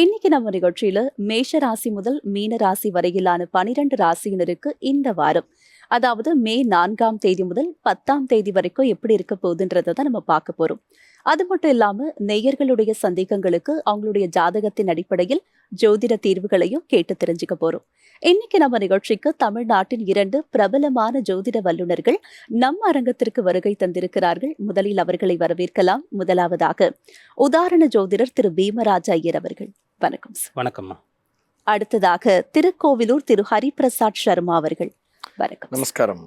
இன்னைக்கு நம்ம நிகழ்ச்சியில மேஷ ராசி முதல் மீன ராசி வரையிலான 12 ராசியினருக்கு இந்த வாரம், அதாவது மே 4ஆம் தேதி முதல் 10ஆம் தேதி வரைக்கும் எப்படி இருக்க போகுதுன்றதை தான் நம்ம பார்க்க போறோம். அது மட்டும் இல்லாம நேயர்களுடைய சந்தேகங்களுக்கு அவங்களுடைய ஜாதகத்தின் அடிப்படையில் ஜோதிட தீர்வுகளையும் கேட்டு தெரிஞ்சுக்க போறோம். இன்னைக்கு நம்ம நிகழ்ச்சிக்கு தமிழ்நாட்டின் 2 பிரபலமான ஜோதிட வல்லுநர்கள் நம்ம அரங்கத்திற்கு வருகை தந்திருக்கிறார்கள். முதலில் அவர்களை வரவேற்கலாம். முதலாவதாக உதாரண ஜோதிடர் திரு பீமராஜ ஐயர் அவர்கள். வணக்கம் சார். வணக்கம்மா. அடுத்ததாக திருக்கோவிலூர் திரு ஹரிபிரசாத் சர்மா அவர்கள். வணக்கம். நமஸ்காரம்.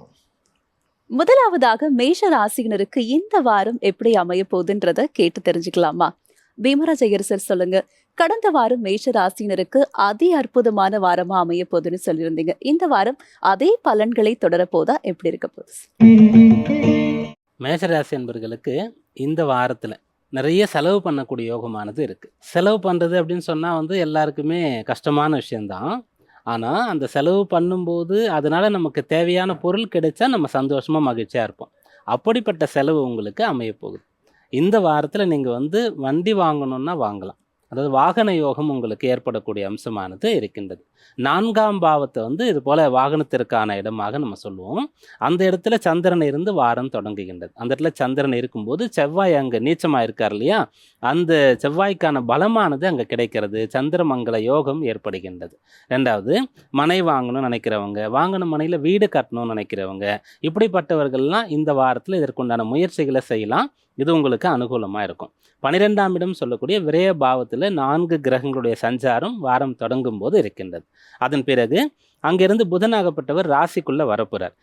முதலாவதாக மேஷ ராசியினருக்கு இந்த வாரம் எப்படி அமைய போகுதுன்றத கேட்டு தெரிஞ்சுக்கலாமா? பீமராஜ் ஐயர் சார் சொல்லுங்க. கடந்த வாரம் மேஷ ராசியினருக்கு அதி அற்புதமான வாரமா அமைய போகுதுன்னு சொல்லியிருந்தீங்க. இந்த வாரம் அதே பலன்களை தொடர போதா, எப்படி இருக்க போகுது? மேஷராசி என்பவர்களுக்கு இந்த வாரத்தில் நிறைய செலவு பண்ணக்கூடிய யோகமானது இருக்குது. செலவு பண்ணுறது அப்படின்னு சொன்னால் எல்லாருக்குமே கஷ்டமான விஷயந்தான். ஆனால் அந்த செலவு பண்ணும்போது அதனால் நமக்கு தேவையான பொருள் கிடைச்சா நம்ம சந்தோஷமாக மகிழ்ச்சியாக இருப்போம். அப்படிப்பட்ட செலவு உங்களுக்கு அமைய போகுது. இந்த வாரத்தில் நீங்கள் வண்டி வாங்கணுன்னா வாங்கலாம். அதாவது வாகன யோகம் உங்களுக்கு ஏற்படக்கூடிய அம்சமானது இருக்கின்றது. 4ஆம் பாவத்தை இது போல் வாகனத்திற்கான இடமாக நம்ம சொல்லுவோம். அந்த இடத்துல சந்திரன் இருந்து வாரம் தொடங்குகின்றது. அந்த இடத்துல சந்திரன் இருக்கும்போது செவ்வாய் அங்கே நீச்சமாக இருக்கார் இல்லையா, அந்த செவ்வாய்க்கான பலமானது அங்கே கிடைக்கிறது. சந்திரமங்கல யோகம் ஏற்படுகின்றது. ரெண்டாவது, மனை வாங்கணும்னு நினைக்கிறவங்க, வாங்கின மனையில் வீடு கட்டணும்னு நினைக்கிறவங்க, இப்படிப்பட்டவர்கள்லாம் இந்த வாரத்தில் இதற்குண்டான முயற்சிகளை செய்யலாம். இது உங்களுக்கு அனுகூலமாக இருக்கும். 12ஆம் இடம் சொல்லக்கூடிய விரய பாவத்தில் 4 கிரகங்களுடைய சஞ்சாரம் வாரம் தொடங்கும் போது இருக்கின்றது. அதன் பிறகு அங்கிருந்து புதனாகப்பட்டவர் ராசிக்குள்ளே வரப்போகிறார்.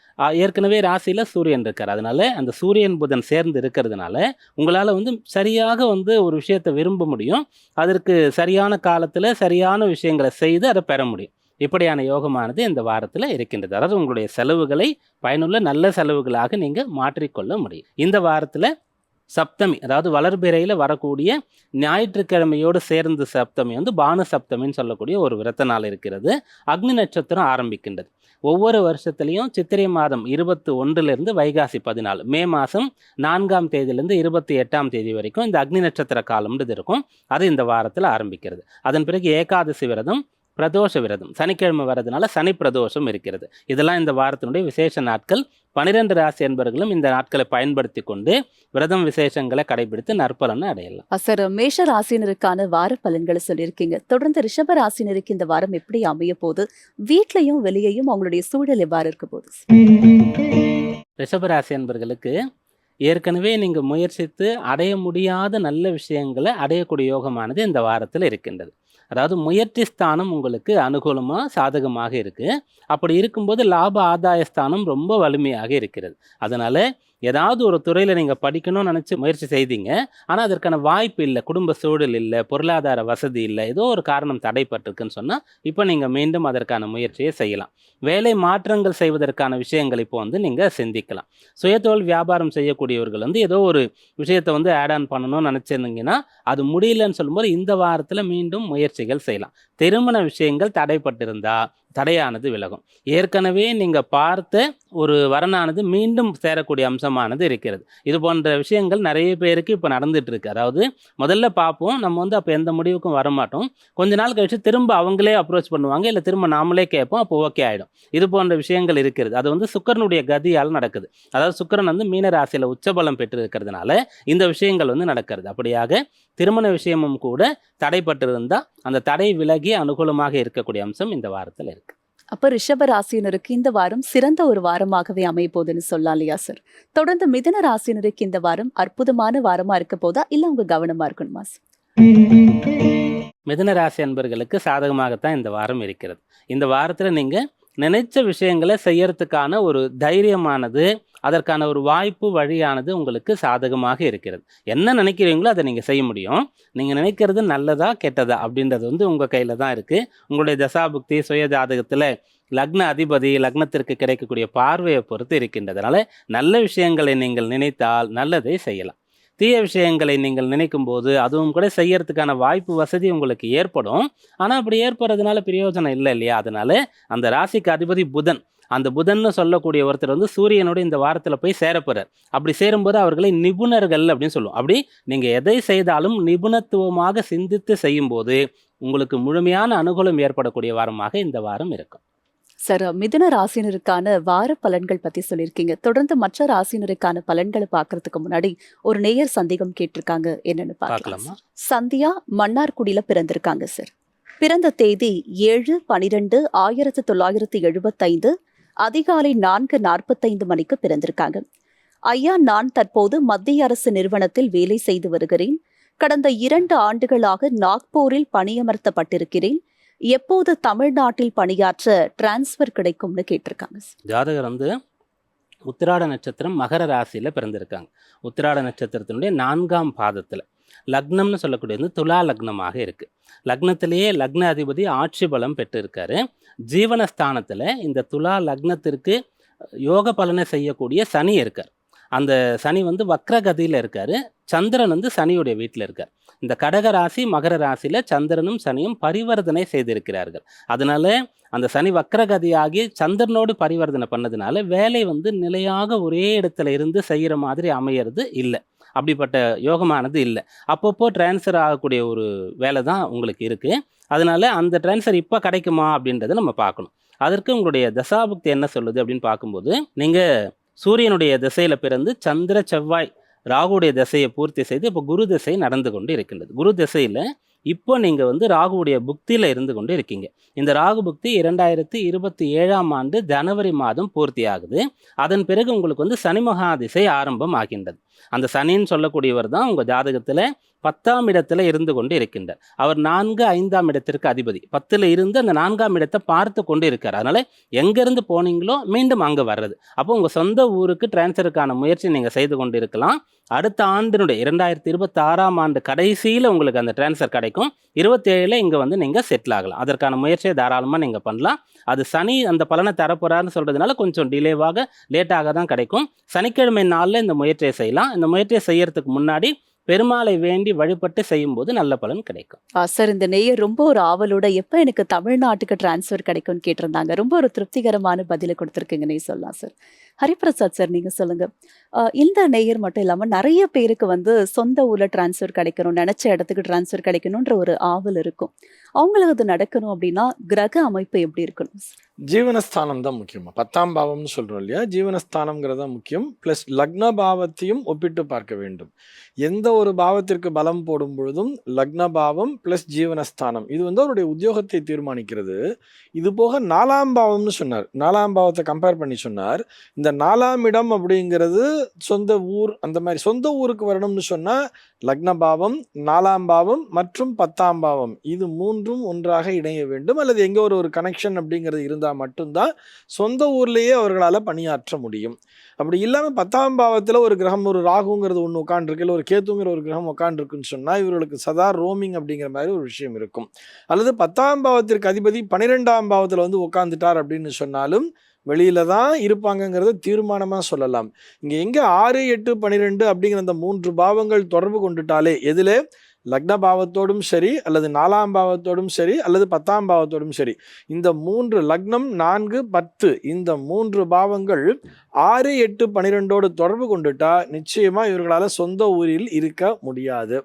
ஏற்கனவே ராசியில் சூரியன் இருக்கார். அதனால அந்த சூரியன் புதன் சேர்ந்து இருக்கிறதுனால உங்களால் சரியாக ஒரு விஷயத்தை விரும்ப முடியும். அதற்கு சரியான காலத்தில் சரியான விஷயங்களை செய்து அதை பெற முடியும். இப்படியான யோகமானது இந்த வாரத்தில் இருக்கின்றது. அதாவது உங்களுடைய செலவுகளை பயனுள்ள நல்ல செலவுகளாக நீங்கள் மாற்றிக்கொள்ள முடியும். இந்த வாரத்தில் சப்தமி, அதாவது வளர்பிறையில் வரக்கூடிய ஞாயிற்றுக்கிழமையோடு சேர்ந்த சப்தமி பானு சப்தமின்னு சொல்லக்கூடிய ஒரு விரத நாள் இருக்கிறது. அக்னி நட்சத்திரம் ஆரம்பிக்கின்றது. ஒவ்வொரு வருஷத்துலேயும் சித்திரை மாதம் 21 வைகாசி 14, மே மாதம் 4ஆம் தேதியிலேருந்து 28ஆம் தேதி வரைக்கும் இந்த அக்னி நட்சத்திர காலம்ன்றது இருக்கும். அது இந்த வாரத்தில் ஆரம்பிக்கிறது. அதன் பிறகு ஏகாதசி விரதம், பிரதோஷ விரதம், சனிக்கிழமை வரதுனால சனி பிரதோஷம் இருக்கிறது. இதெல்லாம் இந்த வாரத்தினுடைய விசேஷ நாட்கள். 12 ராசி என்பவர்களும் இந்த நாட்களை பயன்படுத்தி கொண்டு விரதம் விசேஷங்களை கடைபிடித்து நற்பலனை அடையலாம். சார், மேஷ ராசினருக்கான வார பலன்களை சொல்லியிருக்கீங்க. தொடர்ந்து ரிஷப ராசினருக்கு இந்த வாரம் எப்படி அமைய போகுது? வீட்லையும் வெளியையும் அவங்களுடைய சூழல் எவ்வாறு இருக்க போகுது? ரிஷபராசி என்பவர்களுக்கு ஏற்கனவே நீங்கள் முயற்சித்து அடைய முடியாத நல்ல விஷயங்களை அடையக்கூடிய யோகமானது இந்த வாரத்தில் இருக்கின்றது. அதாவது முயற்சி ஸ்தானம் உங்களுக்கு அனுகூலமாக சாதகமாக இருக்குது. அப்படி இருக்கும்போது லாப ஆதாய ஸ்தானம் ரொம்ப வலிமையாக இருக்கிறது. அதனால் ஏதாவது ஒரு துறையில் நீங்கள் படிக்கணும்னு நினச்சி முயற்சி செய்தீங்க, ஆனால் அதற்கான வாய்ப்பு இல்லை, குடும்ப சூழல் இல்லை, பொருளாதார வசதி இல்லை, ஏதோ ஒரு காரணம் தடைப்பட்டிருக்குன்னு சொன்னால் இப்போ நீங்கள் மீண்டும் அதற்கான முயற்சியை செய்யலாம். வேலை மாற்றங்கள் செய்வதற்கான விஷயங்கள் இப்போ நீங்கள் சிந்திக்கலாம். சுயதொழில் வியாபாரம் செய்யக்கூடியவர்கள் ஏதோ ஒரு விஷயத்தை ஆட் ஆன் பண்ணணும்னு நினச்சிருந்தீங்கன்னா அது முடியலன்னு சொல்லும்போது இந்த வாரத்தில் மீண்டும் முயற்சிகள் செய்யலாம். திருமண விஷயங்கள் தடைப்பட்டிருந்தா தடையானது விலகும். ஏற்கனவே நீங்கள் பார்த்த ஒரு வரனானது மீண்டும் சேரக்கூடிய அம்சமானது இருக்கிறது. இது போன்ற விஷயங்கள் நிறைய பேருக்கு இப்போ நடந்துட்டு இருக்கு. அதாவது முதல்ல பார்ப்போம், நம்ம அப்போ எந்த முடிவுக்கும் வரமாட்டோம். கொஞ்ச நாள் கழிச்சு திரும்ப அவங்களே அப்ரோச் பண்ணுவாங்க, இல்லை திரும்ப நாமளே கேட்போம், அப்போ ஓகே ஆகிடும். இது போன்ற விஷயங்கள் இருக்கிறது. அது சுக்கிரனுடைய கதியால் நடக்குது. அதாவது சுக்கிரன் மீன ராசியில் உச்சபலம் பெற்று இருக்கிறதுனால இந்த விஷயங்கள் நடக்கிறது. அப்படியாக திருமண விஷயமும் கூட தடைப்பட்டிருந்தால் அந்த தடை விலகி அனுகூலமாக இருக்கக்கூடிய அம்சம் இந்த வாரத்தில் இருக்கு. அப்ப ரிஷப ராசினருக்கு இந்த வாரம் சிறந்த ஒரு வாரமாகவே அமைய போகுதுன்னு சொல்லலாம் இல்லையா சார்? தொடர்ந்து மிதுன ராசினருக்கு இந்த வாரம் அற்புதமான வாரமா இருக்க போதா, இல்ல உங்க கவனமா இருக்கணுமா சார்? மிதுன ராசி அன்பர்களுக்கு சாதகமாகத்தான் இந்த வாரம் இருக்கிறது. இந்த வாரத்தில் நீங்கள் நினைச்ச விஷயங்களை செய்யறதுக்கான ஒரு தைரியமானது, அதற்கான ஒரு வாய்ப்பு வழியானது உங்களுக்கு சாதகமாக இருக்கிறது. என்ன நினைக்கிறீங்களோ அதை நீங்கள் செய்ய முடியும். நீங்கள் நினைக்கிறது நல்லதா கெட்டதா அப்படின்றது உங்கள் கையில் தான் இருக்குது. உங்களுடைய தசாபுக்தி சுய ஜாதகத்தில் லக்ன அதிபதி லக்னத்திற்கு கிடைக்கக்கூடிய பார்வையை பொறுத்து இருக்கின்றது. அதனால் நல்ல விஷயங்களை நீங்கள் நினைத்தால் நல்லதை செய்யலாம். தீய விஷயங்களை நீங்கள் நினைக்கும் போது அதுவும் கூட செய்யறதுக்கான வாய்ப்பு வசதி உங்களுக்கு ஏற்படும். ஆனால் அப்படி ஏற்படுறதுனால பிரயோஜனம் இல்லை இல்லையா? அதனால அந்த ராசிக்கு அதிபதி புதன், அந்த புதன்னு சொல்லக்கூடிய ஒருத்தர் சூரியனோட இந்த வாரத்தில் போய் சேரப்போறார். அப்படி சேரும்போது அவர்களை நிபுணர்கள் அப்படின்னு சொல்லுவோம். அப்படி நீங்கள் எதை செய்தாலும் நிபுணத்துவமாக சிந்தித்து செய்யும்போது உங்களுக்கு முழுமையான அனுகூலம் ஏற்படக்கூடிய வாரமாக இந்த வாரம் இருக்கும். சார், மிதுன ராசினருக்கான வார பலன்கள் பத்தி சொல்லியிருக்கீங்க. தொடர்ந்து மற்ற ராசினருக்கான பலன்களை பார்க்கறதுக்கு முன்னாடி ஒரு நேயர் சந்தேகம் கேட்டிருக்காங்க, என்னன்னு பார்க்கலாம். பார்க்கலாமா? சந்தியா மன்னார்குடியில பிறந்திருக்காங்க சார். பிறந்த தேதி 7/12/1975 அதிகாலை 4:45 மணிக்கு பிறந்திருக்காங்க. ஐயா, நான் தற்போது மத்திய அரசு நிறுவனத்தில் வேலை செய்து வருகிறேன். கடந்த 2 ஆண்டுகளாக நாக்பூரில் பணியமர்த்தப்பட்டிருக்கிறேன். எப்போது தமிழ்நாட்டில் பணியாற்ற டிரான்ஸ்ஃபர் கிடைக்கும்னு கேட்டிருக்காங்க சார். ஜாதகர் வந்து உத்திராட நட்சத்திரம் மகர ராசியில் பிறந்திருக்காங்க. உத்திராட நட்சத்திரத்தினுடைய 4ஆம் பாதத்தில் லக்னம்னு சொல்லக்கூடியது துலா லக்னமாக இருக்குது. லக்னத்திலேயே லக்ன அதிபதி ஆட்சி பலம் பெற்று இருக்காரு. ஜீவனஸ்தானத்தில் இந்த துலா லக்னத்திற்கு யோக பலனை செய்யக்கூடிய சனி இருக்கார். அந்த சனி வந்து வக்ரகதியில் இருக்கார். சந்திரன் வந்து சனியுடைய வீட்டில் இருக்கார். இந்த கடக ராசி மகர ராசியில் சந்திரனும் சனியும் பரிவர்த்தனை செய்திருக்கிறார்கள். அதனால அந்த சனி வக்ரகதியாகி சந்திரனோடு பரிவர்த்தனை பண்ணதுனால வேலை வந்து நிலையாக ஒரே இடத்துல இருந்து செய்கிற மாதிரி அமையிறது இல்லை. அப்படிப்பட்ட யோகமானது இல்லை. அப்பப்போ டிரான்ஸ்ஃபர் ஆகக்கூடிய ஒரு வேலை தான் உங்களுக்கு இருக்குது. அதனால அந்த டிரான்ஸ்ஃபர் இப்போ கிடைக்குமா அப்படின்றத நம்ம பார்க்கணும். அதற்கு உங்களுடைய தசாபுக்தி என்ன சொல்லுது அப்படின்னு பார்க்கும்போது, நீங்கள் சூரியனுடைய திசையில் பிறந்து சந்திர செவ்வாய் ராகுடைய திசையை பூர்த்தி செய்து இப்போ குரு திசை நடந்து கொண்டு இருக்கின்றது. குரு திசையில் இப்போ நீங்கள் வந்து ராகுவுடைய புக்தியில் இருந்து கொண்டு இருக்கீங்க. இந்த ராகு புக்தி 2027ஆம் ஆண்டு ஜனவரி மாதம் பூர்த்தி ஆகுது. அதன் பிறகு உங்களுக்கு வந்து சனி மகா திசை ஆரம்பம் ஆகின்றது. அந்த சனின்னு சொல்லக்கூடியவர் தான் உங்கள் ஜாதகத்தில் 10ஆம் இடத்துல இருந்து கொண்டு இருக்கின்றார். அவர் 4, 5ஆம் இடத்திற்கு அதிபதி. 10ல் இருந்து அந்த 4ஆம் இடத்தை பார்த்து கொண்டு இருக்கார். அதனால் எங்கேருந்து போனீங்களோ மீண்டும் அங்கே வர்றது. அப்போ உங்கள் சொந்த ஊருக்கு டிரான்ஸ்ஃபருக்கான முயற்சி நீங்கள் செய்து கொண்டு இருக்கலாம். அடுத்த ஆண்டினுடைய 2026ஆம் ஆண்டு கடைசியில் உங்களுக்கு அந்த டிரான்ஸ்ஃபர் கிடைக்கும். 27ல் இங்கே வந்து நீங்கள் செட்டில் ஆகலாம். அதற்கான முயற்சியை தாராளமாக நீங்கள் பண்ணலாம். அது சனி அந்த பலனை தரப்போறாருன்னு சொல்கிறதுனால கொஞ்சம் டிலேவாக லேட்டாக தான் கிடைக்கும். சனிக்கிழமை நாளில் இந்த முயற்சியை செய்யலாம். இந்த முயற்சியை செய்யறதுக்கு முன்னாடி பெருமாளை வேண்டி வழிபட்டு செய்யும்போது நல்ல பலன் கிடைக்கும். சார், இந்த நேயர் ரொம்ப ஒரு ஆவலோட எப்போ எனக்கு தமிழ்நாட்டுக்கு டிரான்ஸ்ஃபர் கிடைக்கும்னு கேட்டிருந்தாங்க. ரொம்ப ஒரு திருப்திகரமான பதிலை கொடுத்துருக்கீங்கன்னே சொல்லலாம் சார். ஹரிபிரசாத் சார், நீங்கள் சொல்லுங்கள். இந்த நேயர் மட்டும் இல்லாமல் நிறைய பேருக்கு வந்து சொந்த ஊரில் டிரான்ஸ்ஃபர் கிடைக்கணும், நினச்ச இடத்துக்கு டிரான்ஸ்ஃபர் கிடைக்கணுன்ற ஒரு ஆவல் இருக்கும். அவங்களுக்கு அது நடக்கணும் அப்படின்னா கிரக அமைப்பு எப்படி இருக்கணும் சார்? ஜீவனஸ்தானம் தான் முக்கியமா. 10ஆம் பாவம்னு சொல்றோம் இல்லையா, ஜீவனஸ்தானம்ங்கிறது தான் முக்கியம். பிளஸ் லக்ன பாவத்தையும் ஒப்பிட்டு பார்க்க வேண்டும். எந்த ஒரு பாவத்திற்கு பலம் போடும் பொழுதும் லக்ன பாவம் பிளஸ் ஜீவனஸ்தானம் இது வந்து அவருடைய உத்தியோகத்தை தீர்மானிக்கிறது. இது போக 4ஆம் பாவம்னு சொன்னார். 4ஆம் பாவத்தை கம்பேர் பண்ணி சொன்னார். இந்த 4ஆம் இடம் அப்படிங்கிறது சொந்த ஊர், அந்த மாதிரி சொந்த ஊருக்கு வரணும்னு சொன்னா லக்ன பாவம், 4ஆம் பாவம் மற்றும் 10ஆம் பாவம் இது மூன்றும் ஒன்றாக இணைய வேண்டும். அல்லது எங்க ஒரு கனெக்ஷன் அப்படிங்கிறது இருந்தால் மட்டும்தான் சொந்த ஊர்லேயே அவர்களால் பணியாற்ற முடியும். அப்படி இல்லாமல் 10ஆம் பாவத்தில் ஒரு கிரகம், ஒரு ராகுங்கிறது ஒன்று உட்காந்துருக்கு, இல்லை ஒரு கேத்துங்கிற ஒரு கிரகம் உட்காந்துருக்குன்னு சொன்னால் இவர்களுக்கு சதா ரோமிங் அப்படிங்கிற மாதிரி ஒரு விஷயம் இருக்கும். அல்லது 10ஆம் பாவத்திற்கு அதிபதி 12ஆம் பாவத்தில் வந்து உட்காந்துட்டார் அப்படின்னு சொன்னாலும் வெளியில தான் இருப்பாங்கங்கிறத தீர்மானமாக சொல்லலாம். இங்கே எங்கே 6, 8, 12 அப்படிங்கிற அந்த 3 பாவங்கள் தொடர்பு கொண்டுட்டாலே எதில் லக்ன பாவத்தோடும் சரி, அல்லது 4ஆம் பாவத்தோடும் சரி, அல்லது 10ஆம் பாவத்தோடும் சரி, இந்த 3 லக்னம் 4, 10 இந்த 3 பாவங்கள் 6, 8, 12ஓடு தொடர்பு கொண்டுட்டா நிச்சயமா இவர்களால் சொந்த ஊரில் இருக்க முடியாது.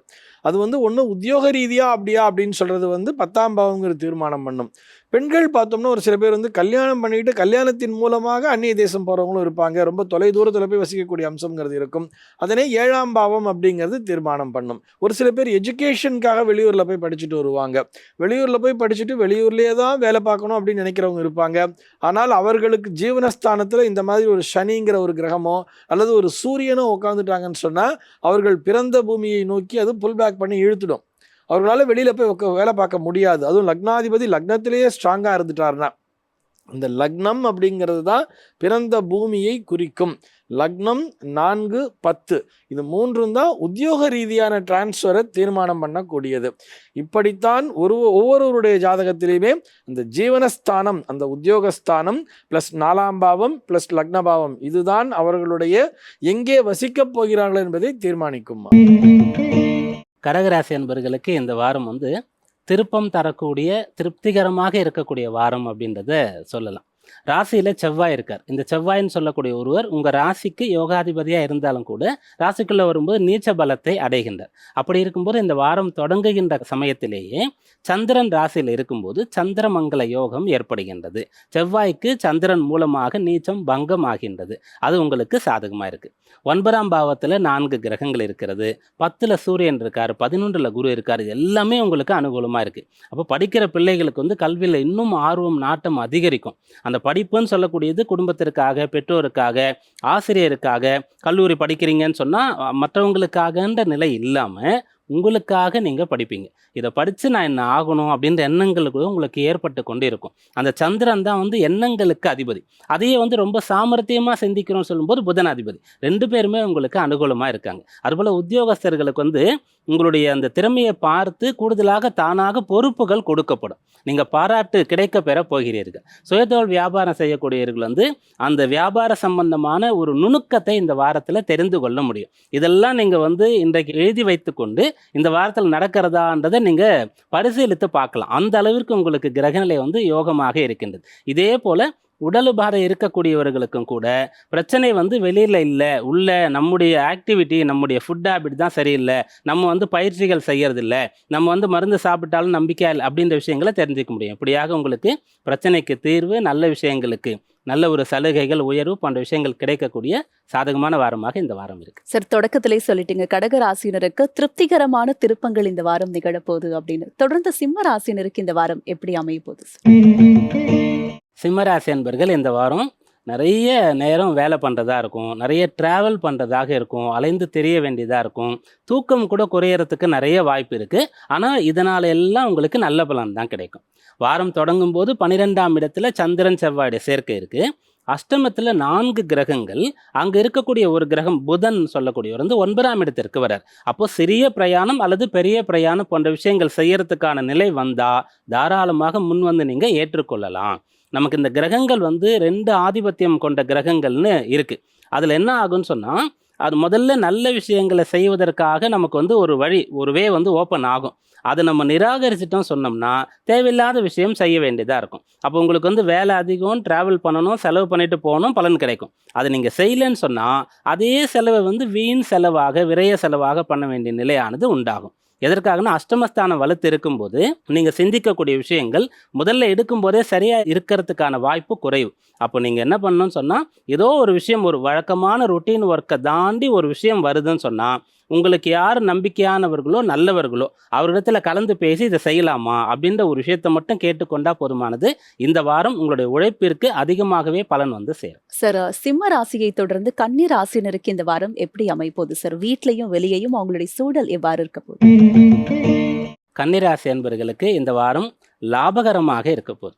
அது வந்து ஒன்று உத்தியோக ரீதியா அப்படியா அப்படின்னு சொல்றது வந்து 10ஆம் பாவங்கிற தீர்மானம் பண்ணும். பெண்கள் பார்த்தோம்னா ஒரு சில பேர் வந்து கல்யாணம் பண்ணிட்டு கல்யாணத்தின் மூலமாக அந்நிய தேசம் போறவங்களும் இருப்பாங்க. ரொம்ப தொலை தூரத்தில் போய் வசிக்கக்கூடிய அம்சங்கிறது இருக்கும். அதனை 7ஆம் பாவம் அப்படிங்கிறது தீர்மானம் பண்ணும். ஒரு சில பேர் எஜுகேஷனுக்காக வெளியூர்ல போய் படிச்சுட்டு வருவாங்க. வெளியூர்ல போய் படிச்சுட்டு வெளியூர்லேயே தான் வேலை பார்க்கணும் அப்படின்னு நினைக்கிறவங்க இருப்பாங்க. ஆனால் அவர்களுக்கு ஜீவனஸ்தானத்தில் இந்த மாதிரி ஒரு சனிங்கிற ஒரு கிரகமோ அல்லது ஒரு சூரியனோ உட்காந்துட்டாங்கன்னு சொன்னா அவர்கள் பிறந்த பூமியை நோக்கி அது புல் பேக் பண்ணி இழுத்துடும். அவர்களால் வெளியில போய் வேலை பார்க்க முடியாது. அதுவும் லக்னாதிபதி லக்னத்திலேயே ஸ்ட்ராங்கா இருந்துட்டாருன்னா, இந்த லக்னம் அப்படிங்கிறது தான் பிறந்த பூமியை குறிக்கும். லக்னம் 4, 10 இது 3 தான் உத்தியோக ரீதியான டிரான்ஸ்ஃபரை தீர்மானம் பண்ணக்கூடியது. இப்படித்தான் ஒவ்வொருவருடைய ஜாதகத்திலையுமே அந்த ஜீவனஸ்தானம், அந்த உத்தியோகஸ்தானம் பிளஸ் 4ஆம் பாவம் பிளஸ் லக்ன பாவம் இதுதான் அவர்களுடைய எங்கே வசிக்கப் போகிறார்கள் என்பதை தீர்மானிக்கும். கடகராசி அன்பர்களுக்கு இந்த வாரம் வந்து திருப்பம் தரக்கூடிய திருப்திகரமாக இருக்கக்கூடிய வாரம் அப்படின்றத சொல்லலாம். ராசியில செவ்வாய் இருக்கார். இந்த செவ்வாய்ன்னு சொல்லக்கூடிய ஒருவர் உங்க ராசிக்கு யோகாதிபதியா இருந்தாலும் கூட ராசிக்குள்ள வரும்போது நீச்ச பலத்தை அடைகின்றார். அப்படி இருக்கும்போது இந்த வாரம் தொடங்குகின்ற சமயத்திலேயே சந்திரன் ராசியில் இருக்கும்போது சந்திரமங்கல யோகம் ஏற்படுகின்றது. செவ்வாய்க்கு சந்திரன் மூலமாக நீச்சம் பங்கம் ஆகின்றது. அது உங்களுக்கு சாதகமா இருக்கு. 9ஆம் பாவத்துல 4 கிரகங்கள் இருக்கிறது. 10ல சூரியன் இருக்காரு, 11ல குரு இருக்காரு. எல்லாமே உங்களுக்கு அனுகூலமா இருக்கு. அப்போ படிக்கிற பிள்ளைகளுக்கு வந்து கல்வியில இன்னும் ஆர்வம் நாட்டம் அதிகரிக்கும். அந்த படிப்புன்னு சொல்லக்கூடியது குடும்பத்திற்காக, பெற்றோருக்காக, ஆசிரியருக்காக, கல்லூரி படிக்கிறீங்கன்னு சொன்னா மற்றவங்களுக்காகன்ற நிலை இல்லாம உங்களுக்காக நீங்க படிப்பீங்க. இதை படிச்சு நான் என்ன ஆகணும் அப்படின்ற எண்ணங்கள் கூட உங்களுக்கு ஏற்பட்டு கொண்டு இருக்கும். அந்த சந்திரன் தான் வந்து எண்ணங்களுக்கு அதிபதி. அதையே வந்து ரொம்ப சாமர்த்தியமா சிந்திக்கிறோம்னு சொல்லும்போது புதன் அதிபதி. 2 பேருமே உங்களுக்கு அனுகூலமா இருக்காங்க. அதுபோல உத்தியோகஸ்தர்களுக்கு வந்து உங்களுடைய அந்த திறமையை பார்த்து கூடுதலாக தானாக பொறுப்புகள் கொடுக்கப்படும். நீங்க பாராட்டு கிடைக்க பெற போகிறீர்கள். சுயதொழில் வியாபாரம் செய்யக்கூடியவர்கள் வந்து அந்த வியாபார சம்பந்தமான ஒரு நுணுக்கத்தை இந்த வாரத்துல தெரிந்து கொள்ள முடியும். இதெல்லாம் நீங்க வந்து இன்றைக்கு எழுதி வைத்துக்கொண்டு இந்த வாரத்தில் நடக்கிறதான்றதை நீங்க பரிசீலித்து பார்க்கலாம். அந்த அளவிற்கு உங்களுக்கு கிரகநிலை வந்து யோகமாக இருக்கின்றது. இதே போல உடல் உபாதை இருக்கக்கூடியவர்களுக்கும் கூட பிரச்சனை வந்து வெளியில இல்லை, உள்ள நம்முடைய ஆக்டிவிட்டி, நம்முடைய ஃபுட் ஹேபிட் தான் சரியில்லை, நம்ம வந்து பயிற்சிகள் செய்யறது இல்லை, நம்ம வந்து மருந்து சாப்பிட்டாலும் நம்பிக்கை இல்லை அப்படின்ற விஷயங்களை தெரிஞ்சுக்க முடியும். இப்படியாக உங்களுக்கு பிரச்சனைக்கு தீர்வு, நல்ல விஷயங்களுக்கு நல்ல ஒரு சலுகைகள், உயர்வு போன்ற விஷயங்கள் கிடைக்கக்கூடிய சாதகமான வாரமாக இந்த வாரம் இருக்கு. சார், தொடக்கத்திலே சொல்லிட்டீங்க கடக ராசினருக்கு திருப்திகரமான திருப்பங்கள் இந்த வாரம் நிகழப்போகுது அப்படின்னு. தொடர்ந்து சிம்ம ராசினருக்கு இந்த வாரம் எப்படி அமைய போகுது சார்? சிம்மராசி அன்பர்கள் இந்த வாரம் நிறைய நேரம் வேலை பண்ணுறதா இருக்கும், நிறைய ட்ராவல் பண்ணுறதாக இருக்கும், அலைந்து தெரிய வேண்டியதாக இருக்கும், தூக்கம் கூட குறையறதுக்கு நிறைய வாய்ப்பு இருக்குது. ஆனால் இதனால எல்லாம் உங்களுக்கு நல்ல பலன் தான் கிடைக்கும். வாரம் தொடங்கும் போது 12ஆம் இடத்துல சந்திரன் செவ்வாயுடைய சேர்க்கை இருக்குது. அஷ்டமத்தில் 4 கிரகங்கள், அங்கே இருக்கக்கூடிய ஒரு கிரகம் புதன் சொல்லக்கூடியவர் வந்து 9ஆம் இடத்திற்கு வரார். அப்போ சிறிய பிரயாணம் அல்லது பெரிய பிரயாணம் போன்ற விஷயங்கள் செய்யறதுக்கான நிலை வந்தால் தாராளமாக முன் வந்து நீங்கள் ஏற்றுக்கொள்ளலாம். நமக்கு இந்த கிரகங்கள் வந்து 2 ஆதிபத்தியம் கொண்ட கிரகங்கள்னு இருக்கு. அதில் என்ன ஆகும்னு சொன்னால், அது முதல்ல நல்ல விஷயங்களை செய்வதற்காக நமக்கு வந்து ஒரு வே வந்து ஓப்பன் ஆகும். அதை நம்ம நிராகரிச்சிட்டோம் சொன்னோம்னா தேவையில்லாத விஷயம் செய்ய வேண்டியதாக இருக்கும். அப்போ உங்களுக்கு வந்து வேலை அதிகம், ட்ராவல் பண்ணணும், செலவு பண்ணிட்டு போகணும், பலன் கிடைக்கும். அதை நீங்கள் செய்யலைன்னு சொன்னால் அதே செலவை வந்து வீண் செலவாக, விரைய செலவாக பண்ண வேண்டிய நிலையானது உண்டாகும். எதற்காகனா அஷ்டமஸ்தானம் வலுத்து இருக்கும்போது நீங்கள் சிந்திக்கக்கூடிய விஷயங்கள் முதல்ல எடுக்கும்போதே சரியாக இருக்கிறதுக்கான வாய்ப்பு குறைவு. அப்போ நீங்கள் என்ன பண்ணணும்னு சொன்னால், ஏதோ ஒரு விஷயம், ஒரு வழக்கமான ரொட்டீன் ஒர்க்கை தாண்டி ஒரு விஷயம் வருதுன்னு சொன்னால் உங்களுக்கு யார் நம்பிக்கையானவர்களோ நல்லவர்களோ அவரிடத்துல கலந்து பேசி இதை செய்யலாமா அப்படின்ற ஒரு விஷயத்தை மட்டும் கேட்டுக்கொண்டா போதுமானது. இந்த வாரம் உங்களுடைய உழைப்பிற்கு அதிகமாகவே பலன் வந்து சேரும். சார், சிம்ம ராசியை தொடர்ந்து கன்னி ராசினருக்கு இந்த வாரம் எப்படி அமைப்போகுது சார்? வீட்லையும் வெளியையும் அவங்களுடைய சூழல் எவ்வாறு இருக்க போகுது? கன்னிராசி என்பவர்களுக்கு இந்த வாரம் லாபகரமாக இருக்க போகுது.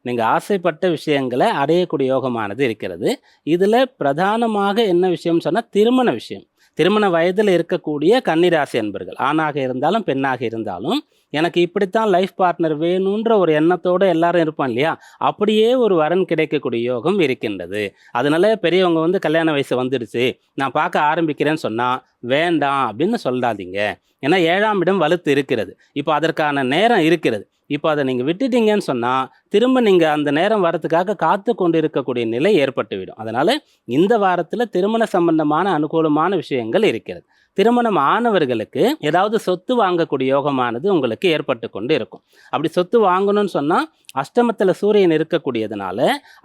நீங்கள் ஆசைப்பட்ட விஷயங்களை அடையக்கூடிய யோகமானது இருக்கிறது. இதில் பிரதானமாக என்ன விஷயம்னு சொன்னால் திருமண விஷயம். திருமண வயதில் இருக்கக்கூடிய கன்னிராசி அன்பர்கள், ஆணாக இருந்தாலும் பெண்ணாக இருந்தாலும், எனக்கு இப்படித்தான் லைஃப் பார்ட்னர் வேணுன்ற ஒரு எண்ணத்தோடு எல்லாரும் இருப்பான் இல்லையா, அப்படியே ஒரு வரன் கிடைக்கக்கூடிய யோகம் இருக்கின்றது. அதனால பெரியவங்க வந்து கல்யாண வயசு வந்துடுச்சு, நான் பார்க்க ஆரம்பிக்கிறேன்னு சொன்னால் வேண்டாம் அப்படின்னு சொல்லாதீங்க. ஏன்னா 7ஆம் இடம் வலுத்து இருக்கிறது. இப்போ அதற்கான நேரம் இருக்கிறது. இப்போ அதை நீங்கள் விட்டுட்டீங்கன்னு சொன்னால் திரும்ப நீங்கள் அந்த நேரம் வரத்துக்காக காத்து கொண்டு இருக்கக்கூடிய நிலை ஏற்பட்டுவிடும். அதனால் இந்த வாரத்தில் திருமண சம்பந்தமான அனுகூலமான விஷயங்கள் இருக்கிறது. திருமணம் ஆனவர்களுக்கு ஏதாவது சொத்து வாங்கக்கூடிய யோகமானது உங்களுக்கு ஏற்பட்டு கொண்டு இருக்கும். அப்படி சொத்து வாங்கணும்னு சொன்னால் அஷ்டமத்தில் சூரியன் இருக்கக்கூடியதுனால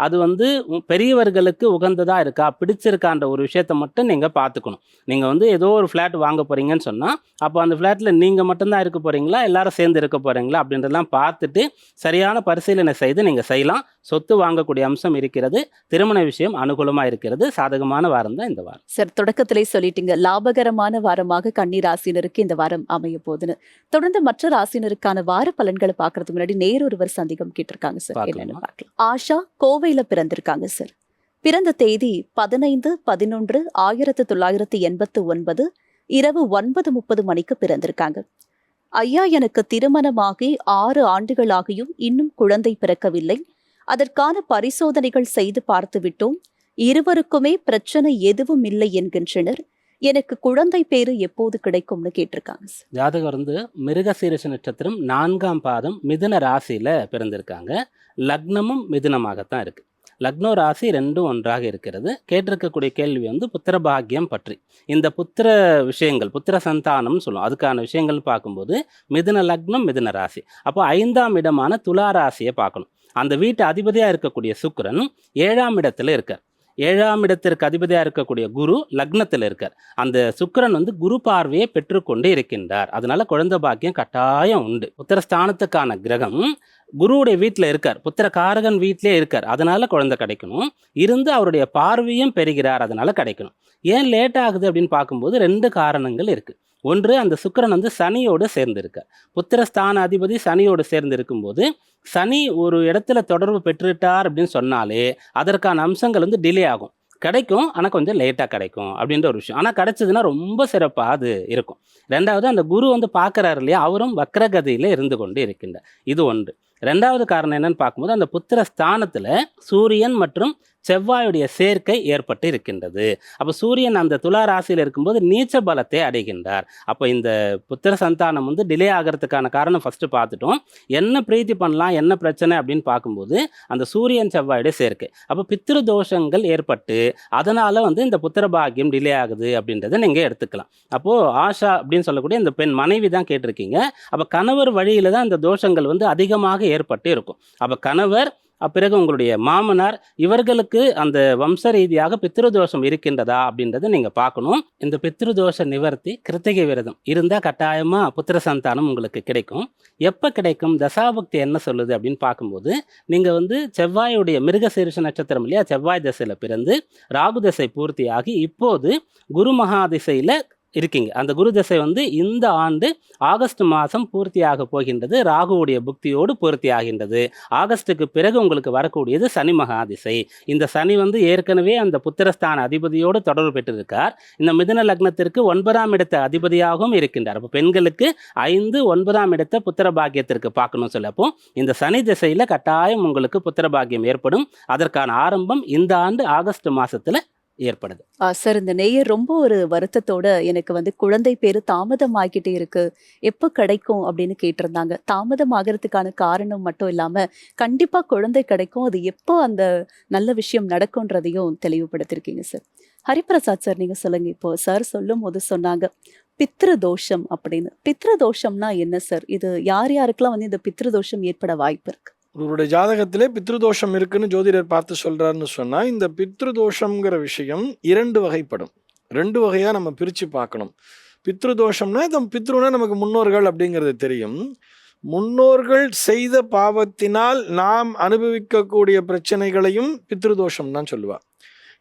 அது வந்து பெரியவர்களுக்கு உகந்ததாக இருக்கா, பிடிச்சிருக்கான்ற ஒரு விஷயத்த மட்டும் நீங்கள் பார்த்துக்கணும். நீங்கள் வந்து ஏதோ ஒரு ஃப்ளாட் வாங்க போகிறீங்கன்னு சொன்னால் அப்போ அந்த ஃப்ளாட்டில் நீங்கள் மட்டும்தான் இருக்க போகிறீங்களா, எல்லாரும் சேர்ந்து இருக்க போகிறீங்களா அப்படின்றதெல்லாம் பார்த்துட்டு சரியான பரிசீலனை செய்து நீங்கள் செய்யலாம். சொத்து வாங்கக்கூடிய அம்சம் இருக்கிறது. திருமண விஷயம் அனுகூலமாக இருக்கிறது. சாதகமான வாரம் தான் இந்த வாரம். சார், தொடக்கத்திலே சொல்லிட்டீங்க லாபகரமான வாரமாக கன்னி ராசினருக்கு இந்த வாரம் அமைய போகுதுன்னு. தொடர்ந்து மற்ற ராசினருக்கான வார பலன்களை பார்க்கறதுக்கு முன்னாடி நேரொருவர் சந்தேகம் கேட்டிருக்காங்க சார். என்னன்னு பார்க்கலாம். ஆஷா கோவையில பிறந்திருக்காங்க சார். பிறந்த தேதி 15/11/1989 இரவு 9:30 மணிக்கு பிறந்திருக்காங்க. ஐயா, எனக்கு திருமணமாகி 6 ஆண்டுகளாகியும் இன்னும் குழந்தை பிறக்கவில்லை. அதற்கான பரிசோதனைகள் செய்து பார்த்து விட்டோம். இருவருக்குமே பிரச்சனை எதுவும் இல்லை என்கின்றனர். எனக்கு குழந்ை பேரு எப்போது கிடைக்கும்னு கேட்டிருக்காங்க. ஜாதகம் வந்து மிருகசீரிஷ நட்சத்திரம் 4ஆம் பாதம் மிதுன ராசியில பிறந்திருக்காங்க. லக்னமும் மிதுனமாகத்தான் இருக்கு. லக்னோ ராசி ரெண்டும் ஒன்றாக இருக்கிறது. கேட்டிருக்கக்கூடிய கேள்வி வந்து புத்திர பாக்கியம் பற்றி. இந்த புத்திர விஷயங்கள், புத்திர சந்தானம்னு சொல்லுவோம். அதுக்கான விஷயங்கள் பார்க்கும்போது மிதுன லக்னம், மிதுன ராசி. அப்போ 5ஆம் இடமான துலா ராசியை பார்க்கணும். அந்த வீட்டு அதிபதியாக இருக்கக்கூடிய சுக்கிரன் 7ஆம் இடத்துல இருக்கார். 7ஆம் இடத்திற்கு அதிபதியாக இருக்கக்கூடிய குரு லக்னத்தில் இருக்கார். அந்த சுக்கிரன் வந்து குரு பார்வையை பெற்றுக்கொண்டு இருக்கின்றார். அதனால குழந்தை பாக்கியம் கட்டாயம் உண்டு. புத்திரஸ்தானத்துக்கான கிரகம் குருவுடைய வீட்டில் இருக்கார், புத்திரகாரகன் வீட்டிலே இருக்கார். அதனால குழந்தை கிடைக்கணும். இருந்து அவருடைய பார்வையும் பெறுகிறார், அதனால கிடைக்கணும். ஏன் லேட் ஆகுது அப்படின்னு பார்க்கும்போது 2 காரணங்கள் இருக்கு. ஒன்று, அந்த சுக்கிரன் வந்து சனியோடு சேர்ந்திருக்கார். புத்திரஸ்தான அதிபதி சனியோடு சேர்ந்து இருக்கும்போது சனி ஒரு இடத்துல தொடர்பு பெற்றுட்டார் அப்படின்னு சொன்னாலே அதற்கான அம்சங்கள் வந்து டிலே ஆகும். கிடைக்கும், ஆனால் கொஞ்சம் லேட்டாக கிடைக்கும் அப்படின்ற ஒரு விஷயம். ஆனால் கிடைச்சதுன்னா ரொம்ப சிறப்பாக அது இருக்கும். 2வது, அந்த குரு வந்து பார்க்குறாரு இல்லையா, அவரும் வக்ரகதியில் இருந்து கொண்டு இருக்கின்றார். இது ஒன்று. 2வது காரணம் என்னன்னு பார்க்கும்போது அந்த புத்திர ஸ்தானத்தில் சூரியன் மற்றும் செவ்வாயுடைய சேர்க்கை ஏற்பட்டு இருக்கின்றது. அப்போ சூரியன் அந்த துலா ராசியில் இருக்கும்போது நீச்ச பலத்தை அடைகின்றார். அப்போ இந்த புத்திர சந்தானம் வந்து டிலே ஆகிறதுக்கான காரணம் ஃபஸ்ட்டு பார்த்துட்டோம். என்ன பிரீத்தி பண்ணலாம், என்ன பிரச்சனை அப்படின்னு பார்க்கும்போது அந்த சூரியன் செவ்வாயுடைய சேர்க்கை. அப்போ பித்ரு தோஷங்கள் ஏற்பட்டு அதனால் வந்து இந்த புத்திர பாக்கியம் டிலே ஆகுது அப்படின்றத நீங்கள் எடுத்துக்கலாம். அப்போது ஆஷா அப்படின்னு சொல்லக்கூடிய இந்த பெண் மனைவி தான் கேட்டிருக்கீங்க. அப்போ கணவர் வழியில் தான் இந்த தோஷங்கள் வந்து அதிகமாக ஏற்பட்டு இருக்கும். அப்போ கணவர், பிறகு உங்களுடைய மாமனார், இவர்களுக்கு அந்த வம்ச ரீதியாக பித்ருதோஷம் இருக்கின்றதா அப்படின்றத நீங்கள் பார்க்கணும். இந்த பித்ருதோஷ நிவர்த்தி கிருத்திகை விரதம் இருந்தால் கட்டாயமாக புத்திர சந்தானம் உங்களுக்கு கிடைக்கும். எப்போ கிடைக்கும், தசாபக்தி என்ன சொல்லுது அப்படின்னு பார்க்கும்போது நீங்கள் வந்து செவ்வாயுடைய மிருகசீரிஷ நட்சத்திரம் இல்லையா, செவ்வாய் திசையில் பிறந்து ராகு திசை பூர்த்தியாகி இப்போது குரு மகா திசையில் இருக்கீங்க. அந்த குரு திசை வந்து இந்த ஆண்டு ஆகஸ்ட் மாதம் பூர்த்தியாக போகின்றது. ராகுவுடைய புக்தியோடு பூர்த்தி ஆகின்றது. ஆகஸ்ட்டுக்கு பிறகு உங்களுக்கு வரக்கூடியது சனி மகா திசை. இந்த சனி வந்து ஏற்கனவே அந்த புத்திரஸ்தான அதிபதியோடு தொடர்பு பெற்றிருக்கார். இந்த மிதுன லக்னத்திற்கு 9ஆம் இடத்த அதிபதியாகவும் இருக்கின்றார். அப்போ பெண்களுக்கு 5, 9ஆம் இடத்தை புத்திர பாக்கியத்திற்கு பார்க்கணும் சொல்லப்போ இந்த சனி திசையில் கட்டாயம் உங்களுக்கு புத்திர பாக்கியம் ஏற்படும். அதற்கான ஆரம்பம் இந்த ஆண்டு ஆகஸ்ட் மாதத்தில் ஏற்படுது. சார், இந்த நேயர் ரொம்ப ஒரு வருத்தத்தோட எனக்கு வந்து குழந்தை பேரு தாமதமாகிட்டே இருக்கு, எப்போ கிடைக்கும் அப்படின்னு கேட்டிருந்தாங்க. தாமதம் ஆகிறதுக்கான காரணம் மட்டும் இல்லாம கண்டிப்பா குழந்தை கிடைக்கும், அது எப்போ அந்த நல்ல விஷயம் நடக்கும்ன்றதையும் தெளிவுபடுத்திருக்கீங்க சார். ஹரிபிரசாத் சார், நீங்க சொல்லுங்க. இப்போ சார் சொல்லும் போது சொன்னாங்க பித்ரு தோஷம் அப்படின்னு. பித்ரு தோஷம்னா என்ன சார்? இது யார் யாருக்கெல்லாம் வந்து இந்த பித்ரு தோஷம் ஏற்பட வாய்ப்பு இருக்கு? ஒருவருடைய ஜாதகத்திலே பித்ருதோஷம் இருக்குன்னு ஜோதிடர் பார்த்து சொல்றாருன்னு சொன்னா, இந்த பித்ருதோஷம்ங்கிற விஷயம் 2 வகைப்படும். 2 வகையா நம்ம பிரிச்சு பார்க்கணும். பித்ருதோஷம்னா பித்ருனா நமக்கு முன்னோர்கள் அப்படிங்கிறது தெரியும். முன்னோர்கள் செய்த பாவத்தினால் நாம் அனுபவிக்கக்கூடிய பிரச்சனைகளையும் பித்ருதோஷம் தான் சொல்லுவா.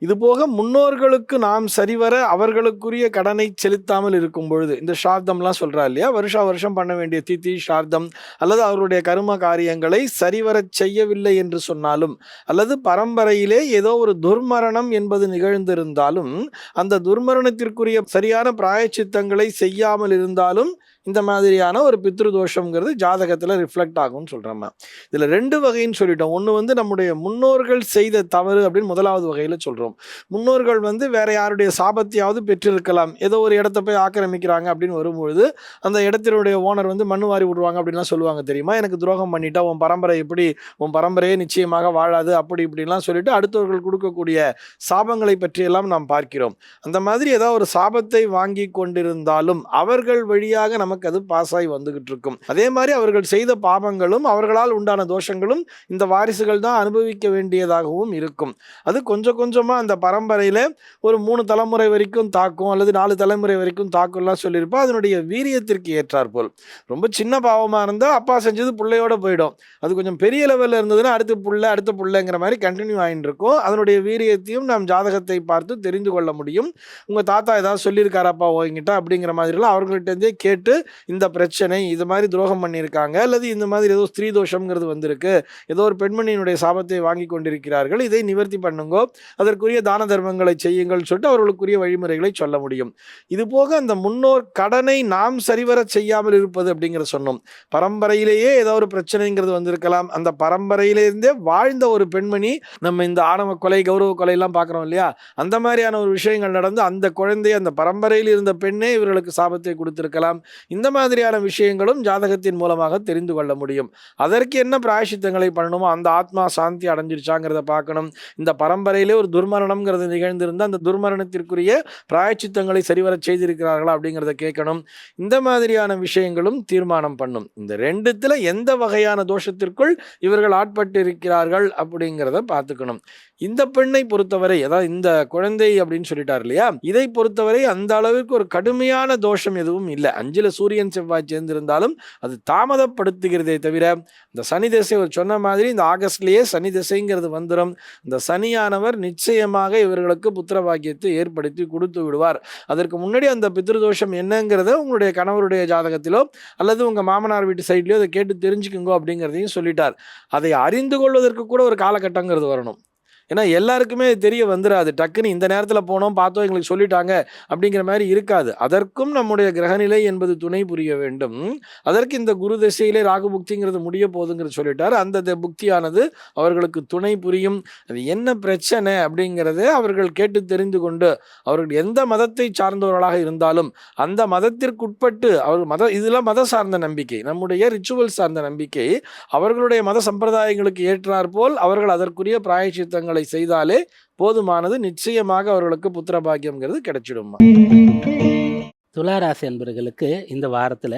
இது போக முன்னோர்களுக்கு நாம் சரிவர அவர்களுக்குரிய கடனை செலுத்தாமல் இருக்கும் பொழுது, இந்த ஷார்த்தம்லாம் சொல்றா இல்லையா, வருஷா வருஷம் பண்ண வேண்டிய திதி ஷார்த்தம் அல்லது அவருடைய கர்ம காரியங்களை சரிவர செய்யவில்லை என்று சொன்னாலும், அல்லது பரம்பரையிலே ஏதோ ஒரு துர்மரணம் என்பது நிகழ்ந்திருந்தாலும் அந்த துர்மரணத்திற்குரிய சரியான பிராயச்சித்தங்களை செய்யாமல் இருந்தாலும் இந்த மாதிரியான ஒரு பித்ருதோஷம்ங்கிறது ஜாதகத்தில் ரிஃப்ளெக்ட் ஆகும்னு சொல்கிறோம். இதில் 2 வகைன்னு சொல்லிட்டோம். ஒன்று நம்முடைய முன்னோர்கள் செய்த தவறு அப்படின்னு முதலாவது வகையில் சொல்கிறோம். முன்னோர்கள் வேற யாருடைய சாபத்தையாவது பெற்றிருக்கலாம். ஏதோ ஒரு இடத்த போய் ஆக்கிரமிக்கிறாங்க அப்படின்னு வரும்பொழுது அந்த இடத்தினுடைய ஓனர் மண்ணு வாரி விடுவாங்க அப்படின்லாம் சொல்லுவாங்க தெரியுமா. எனக்கு துரோகம் பண்ணிட்டா உன் பரம்பரை எப்படி, உன் பரம்பரையே நிச்சயமாக வாழாது அப்படி இப்படிலாம் சொல்லிட்டு அடுத்தவர்கள் கொடுக்கக்கூடிய சாபங்களை பற்றியெல்லாம் நாம் பார்க்கிறோம். அந்த மாதிரி ஏதாவது ஒரு சாபத்தை வாங்கி கொண்டிருந்தாலும் அவர்கள் வழியாக நமக்கு அது பாஸ் ஆகி வந்துகிட்டு இருக்கும். அதே மாதிரி அவர்கள் செய்த பாவங்களும் அவர்களால் உண்டான தோஷங்களும் இந்த வாரிசுகள் தான் அனுபவிக்க வேண்டியதாகவும் இருக்கும். அது கொஞ்சம் கொஞ்சமா அந்த பரம்பரையில ஒரு 3 தலைமுறை வரைக்கும் தாக்கும் அல்லது 4 தலைமுறை வரைக்கும் தாக்கும்லாம் சொல்லியிருப்பா. அதனுடைய வீரியத்திற்கு ஏற்றார் போல். ரொம்ப சின்ன பாவமா இருந்தா அப்பா செஞ்சது பிள்ளையோட போயிடும். அது கொஞ்சம் பெரிய லெவல்ல இருந்ததுன்னா அடுத்த புள்ளைங்கிற மாதிரி கண்டினியூ ஆகிட்டு இருக்கும். அதனுடைய வீரியத்தையும் நாம் ஜாதகத்தை பார்த்து தெரிந்து கொள்ள முடியும். உங்க தாத்தா ஏதாவது சொல்லியிருக்காராப்பா ஓங்கிட்ட அப்படிங்கிற மாதிரிலாம் அவர்கள்ட்ட இருந்தே கேட்டு இந்த பிரச்சனை இது மாதிரி துரோகம் பண்ணியிருக்காங்க அல்லது இந்த மாதிரி ஏதோ ஸ்திரீ தோஷம்ங்கிறது வந்திருக்கு, ஏதோ ஒரு பெண்மணியினுடைய சாபத்தை வாங்கி கொண்டிருக்கிறார்கள், இதை நிவர்த்தி பண்ணுங்கோ, அதற்குரிய தான தர்மங்களை செய்யுங்கள் சொல்லிட்டு அவர்களுக்குரிய வழிமுறைகளை சொல்ல முடியும். இது போக அந்த முன்னோர் கடனை நாம் சரிவர செய்யாமல் இருப்பது அப்படிங்கிறத சொன்னோம். பரம்பரையிலேயே ஏதோ ஒரு பிரச்சனைங்கிறது வந்திருக்கலாம். அந்த பரம்பரையிலிருந்தே வாழ்ந்த ஒரு பெண்மணி, நம்ம இந்த ஆணவ கொலை கௌரவ கொலை எல்லாம் பார்க்குறோம் இல்லையா, அந்த மாதிரியான ஒரு விஷயங்கள் நடந்து அந்த குழந்தை அந்த பரம்பரையில் இருந்த பெண்ணே இவர்களுக்கு சாபத்தை கொடுத்திருக்கலாம். இந்த மாதிரியான விஷயங்களும் ஜாதகத்தின் மூலமாக தெரிந்து கொள்ள முடியும். அதற்கு என்ன பிராயசித்தங்களை பண்ணணுமோ, அந்த ஆத்மா சாந்தி அடைஞ்சிருச்சாங்கிறத பார்க்கணும். இந்த பரம்பரையிலே ஒரு துர்மரணம்ங்கிறது நிகழ்ந்திருந்தால் அந்த துர்மரணத்திற்குரிய பிராயச்சித்தங்களை சரிவர செய்திருக்கிறார்களா அப்படிங்கிறத கேட்கணும். இந்த மாதிரியான விஷயங்களும் தீர்மானம் பண்ணும். இந்த ரெண்டுத்துல எந்த வகையான தோஷத்திற்குள் இவர்கள் ஆட்பட்டு இருக்கிறார்கள் அப்படிங்கிறத பார்த்துக்கணும். இந்த பெண்ணை பொறுத்தவரை, அதாவது இந்த குழந்தை அப்படின்னு சொல்லிட்டார் இல்லையா, இதை பொறுத்தவரை அந்த அளவிற்கு ஒரு கடுமையான தோஷம் எதுவும் இல்லை. 5ல் சூரியன் செவ்வாய் சேர்ந்திருந்தாலும் அது தாமதப்படுத்துகிறதே தவிர, இந்த சனி திசை ஒரு சொன்ன மாதிரி இந்த ஆகஸ்ட்லேயே சனி திசைங்கிறது வந்துடும். இந்த சனியானவர் நிச்சயமாக இவர்களுக்கு புத்திர பாக்கியத்தை ஏற்படுத்தி கொடுத்து விடுவார். அதற்கு முன்னாடி அந்த பித்ருதோஷம் என்னங்கிறத உங்களுடைய கணவருடைய ஜாதகத்திலோ அல்லது உங்கள் மாமனார் வீட்டு சைட்லையோ அதை கேட்டு தெரிஞ்சுக்குங்க அப்படிங்கிறதையும் சொல்லிட்டார். அதை அறிந்து கொள்வதற்கு கூட ஒரு காலகட்டங்கிறது வரணும். ஏன்னா எல்லாருக்குமே தெரிய வந்துடாது. டக்குன்னு இந்த நேரத்தில் போனோம் பார்த்தோம் எங்களுக்கு சொல்லிட்டாங்க அப்படிங்கிற மாதிரி இருக்காது. அதற்கும் நம்முடைய கிரகநிலை என்பது துணை புரிய வேண்டும். அதற்கு இந்த குரு திசையிலே ராகு புக்திங்கிறது முடிய போகுதுங்கிறது சொல்லிட்டார். அந்த புக்தியானது அவர்களுக்கு துணை புரியும். அது என்ன பிரச்சனை அப்படிங்கிறத அவர்கள் கேட்டு தெரிந்து கொண்டு, அவர்கள் எந்த மதத்தை சார்ந்தவர்களாக இருந்தாலும் அந்த மதத்திற்குட்பட்டு, அவர் இதெல்லாம் மத சார்ந்த நம்பிக்கை, நம்முடைய ரிச்சுவல் சார்ந்த நம்பிக்கை, அவர்களுடைய மத சம்பிரதாயங்களுக்கு ஏற்றாற்போல் அவர்கள் அதற்குரிய பிராயச்சித்தங்கள் செய்தாலே போதுமானது. நிச்சயமாக அவர்களுக்கு புத்திர பாக்கியம்ங்கிறது கிடைச்சிடுமா. துளாராசி அன்பர்களுக்கு இந்த வாரத்தில்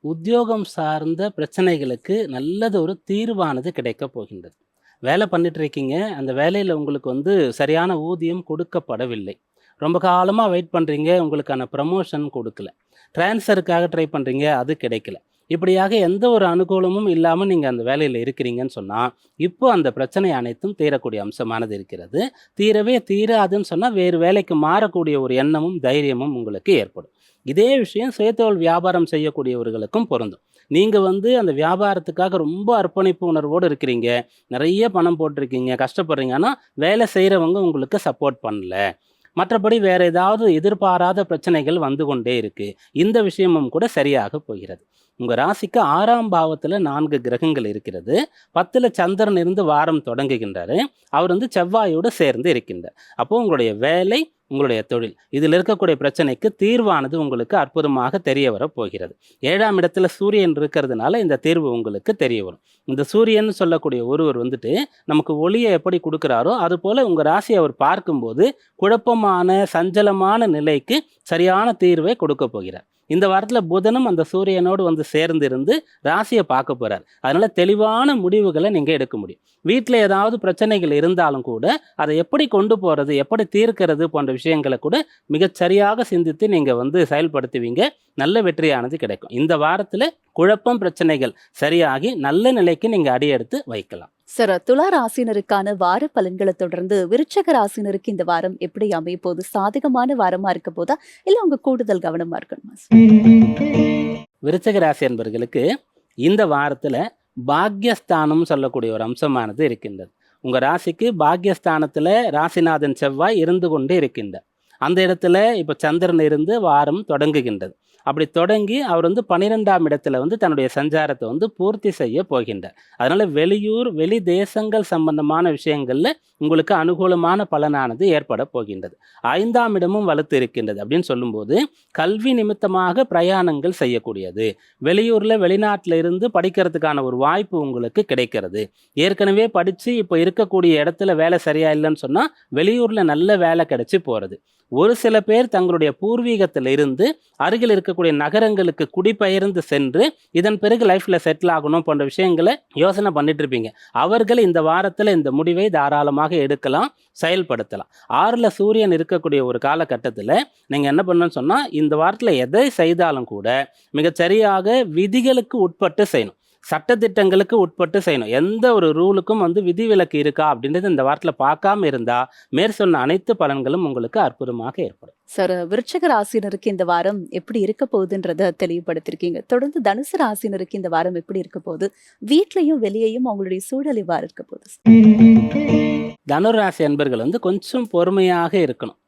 உத்தியோகம் சார்ந்த பிரச்சனைகளுக்கு நல்லது ஒரு தீர்வானது கிடைக்க போகின்றது. வேலை பண்ணிட்டு இருக்கீங்க, அந்த வேலையில் உங்களுக்கு சரியான ஊதியம் கொடுக்கப்படவில்லை. ரொம்ப காலமாக வெயிட் பண்ணுறீங்க, உங்களுக்கான ப்ரமோஷன் கொடுக்கல. ட்ரான்ஸ்ஃபருக்காக ட்ரை பண்ணுறீங்க, அது கிடைக்கல. இப்படியாக எந்த ஒரு அனுகூலமும் இல்லாமல் நீங்கள் அந்த வேலையில் இருக்கிறீங்கன்னு சொன்னால், இப்போ அந்த பிரச்சனை அனைத்தும் தீரக்கூடிய அம்சமானது இருக்கிறது. தீரவே தீராதுன்னு சொன்னால் வேறு வேலைக்கு மாறக்கூடிய ஒரு எண்ணமும் தைரியமும் உங்களுக்கு ஏற்படும். இதே விஷயம் சுயதொழில் வியாபாரம் செய்யக்கூடியவர்களுக்கும் பொருந்தும். நீங்கள் அந்த வியாபாரத்துக்காக ரொம்ப அர்ப்பணிப்பு உணர்வோடு இருக்கிறீங்க, நிறைய பணம் போட்டிருக்கீங்க, கஷ்டப்படுறீங்க. ஆனால் வேலை செய்கிறவங்க உங்களுக்கு சப்போர்ட் பண்ணல. மற்றபடி வேறு ஏதாவது எதிர்பாராத பிரச்சனைகள் வந்து கொண்டே இருக்குது. இந்த விஷயமும் கூட சரியாக போகிறது. உங்கள் ராசிக்கு 6ஆம் பாவத்தில் 4 கிரகங்கள் இருக்கிறது. 10ல் சந்திரன் இருந்து வாரம் தொடங்குகின்றார். அவர் செவ்வாயோடு சேர்ந்து இருக்கின்றார். அப்போது உங்களுடைய வேலை, உங்களுடைய தொழில், இதில் இருக்கக்கூடிய பிரச்சனைக்கு தீர்வானது உங்களுக்கு அற்புதமாக தெரிய வர போகிறது. 7ஆம் இடத்துல சூரியன் இருக்கிறதுனால இந்த தீர்வு உங்களுக்கு தெரிய வரும். இந்த சூரியன் சொல்லக்கூடிய ஒருவர் நமக்கு ஒளியை எப்படி கொடுக்குறாரோ அதுபோல் உங்கள் ராசியை அவர் பார்க்கும்போது குழப்பமான சஞ்சலமான நிலைக்கு சரியான தீர்வை கொடுக்க போகிறார். இந்த வாரத்தில் புதனும் அந்த சூரியனோடு சேர்ந்து இருந்து ராசியை பார்க்க போகிறார். அதனால் தெளிவான முடிவுகளை நீங்கள் எடுக்க முடியும். வீட்டில் ஏதாவது பிரச்சனைகள் இருந்தாலும் கூட அதை எப்படி கொண்டு போகிறது, எப்படி தீர்க்கிறது போன்ற விஷயங்களை கூட மிகச்சரியாக சிந்தித்து நீங்கள் செயல்படுத்துவீங்க. நல்ல வெற்றியானது கிடைக்கும். இந்த வாரத்தில் குழப்பம் பிரச்சனைகள் சரியாகி நல்ல நிலைக்கு நீங்கள் அடியெடுத்து வைக்கலாம். சார், துலா ராசினருக்கான வார பலன்களை தொடர்ந்து விருச்சக ராசினருக்கு இந்த வாரம் எப்படி அமைய போகுது? சாதகமான வாரமா இருக்க போதா இல்ல உங்க கூடுதல் கவனமா இருக்கணுமா? விருச்சக ராசி என்பவர்களுக்கு இந்த வாரத்தில் பாக்யஸ்தானம் சொல்லக்கூடிய ஒரு அம்சமானது இருக்கின்றது. உங்கள் ராசிக்கு பாக்யஸ்தானத்தில் ராசிநாதன் செவ்வாய் இருந்து கொண்டே இருக்கின்றார். அந்த இடத்துல இப்போ சந்திரன் இருந்து வாரம் தொடங்குகின்றது. அப்படி தொடங்கி அவர் 12ஆம் இடத்துல தன்னுடைய சஞ்சாரத்தை பூர்த்தி செய்ய போகின்றார். அதனால் வெளியூர் வெளி தேசங்கள் சம்பந்தமான விஷயங்களில் உங்களுக்கு அனுகூலமான பலனானது ஏற்பட போகின்றது. 5ஆம் இடமும் வலுத்து இருக்கின்றது. அப்படின்னு சொல்லும்போது கல்வி நிமித்தமாக பிரயாணங்கள் செய்யக்கூடியது, வெளியூரில் வெளிநாட்டில் இருந்து படிக்கிறதுக்கான ஒரு வாய்ப்பு உங்களுக்கு கிடைக்கிறது. ஏற்கனவே படித்து இப்போ இருக்கக்கூடிய இடத்துல வேலை சரியா இல்லைன்னு சொன்னால் வெளியூரில் நல்ல வேலை கிடைச்சி போகிறது. ஒரு சில பேர் தங்களுடைய பூர்வீகத்தில் இருந்து அருகில் இருக்கக்கூடிய நகரங்களுக்கு குடிபெயர்ந்து சென்று இதன் பிறகு லைஃப்பில் செட்டில் ஆகணும் போன்ற விஷயங்களை யோசனை பண்ணிட்டு இருப்பீங்க. அவர்கள் இந்த வாரத்தில் இந்த முடிவை தாராளமாக எடுக்கலாம், செயல்படுத்தலாம். 6ல் சூரியன் இருக்கக்கூடிய ஒரு காலகட்டத்தில் நீங்கள் என்ன பண்ணணும்னு சொன்னால், இந்த வாரத்தில் எதை செய்தாலும் கூட மிகச்சரியாக விதிகளுக்கு உட்பட்டு செய்யணும், சட்டத்திட்டங்களுக்கு உட்பட்டு செய்யணும். எந்த ஒரு ரூலுக்கும் விதிவிலக்கு இருக்கா அப்படின்றது இந்த வாரத்தில் பார்க்காம இருந்தால் மேற்சொன்ன அனைத்து பலன்களும் உங்களுக்கு அற்புதமாக ஏற்படும். சார், விருச்சக ராசினருக்கு இந்த வாரம் எப்படி இருக்க போகுதுன்றத தெளிவுபடுத்திருக்கீங்க. தொடர்ந்து தனுசு ராசினருக்கு இந்த வாரம் எப்படி இருக்க போகுது? வீட்லையும் வெளியையும் அவங்களுடைய சூழல் இவ்வாறு இருக்க போகுது? தனுராசி அன்பர்கள் கொஞ்சம் பொறுமையாக இருக்கணும்.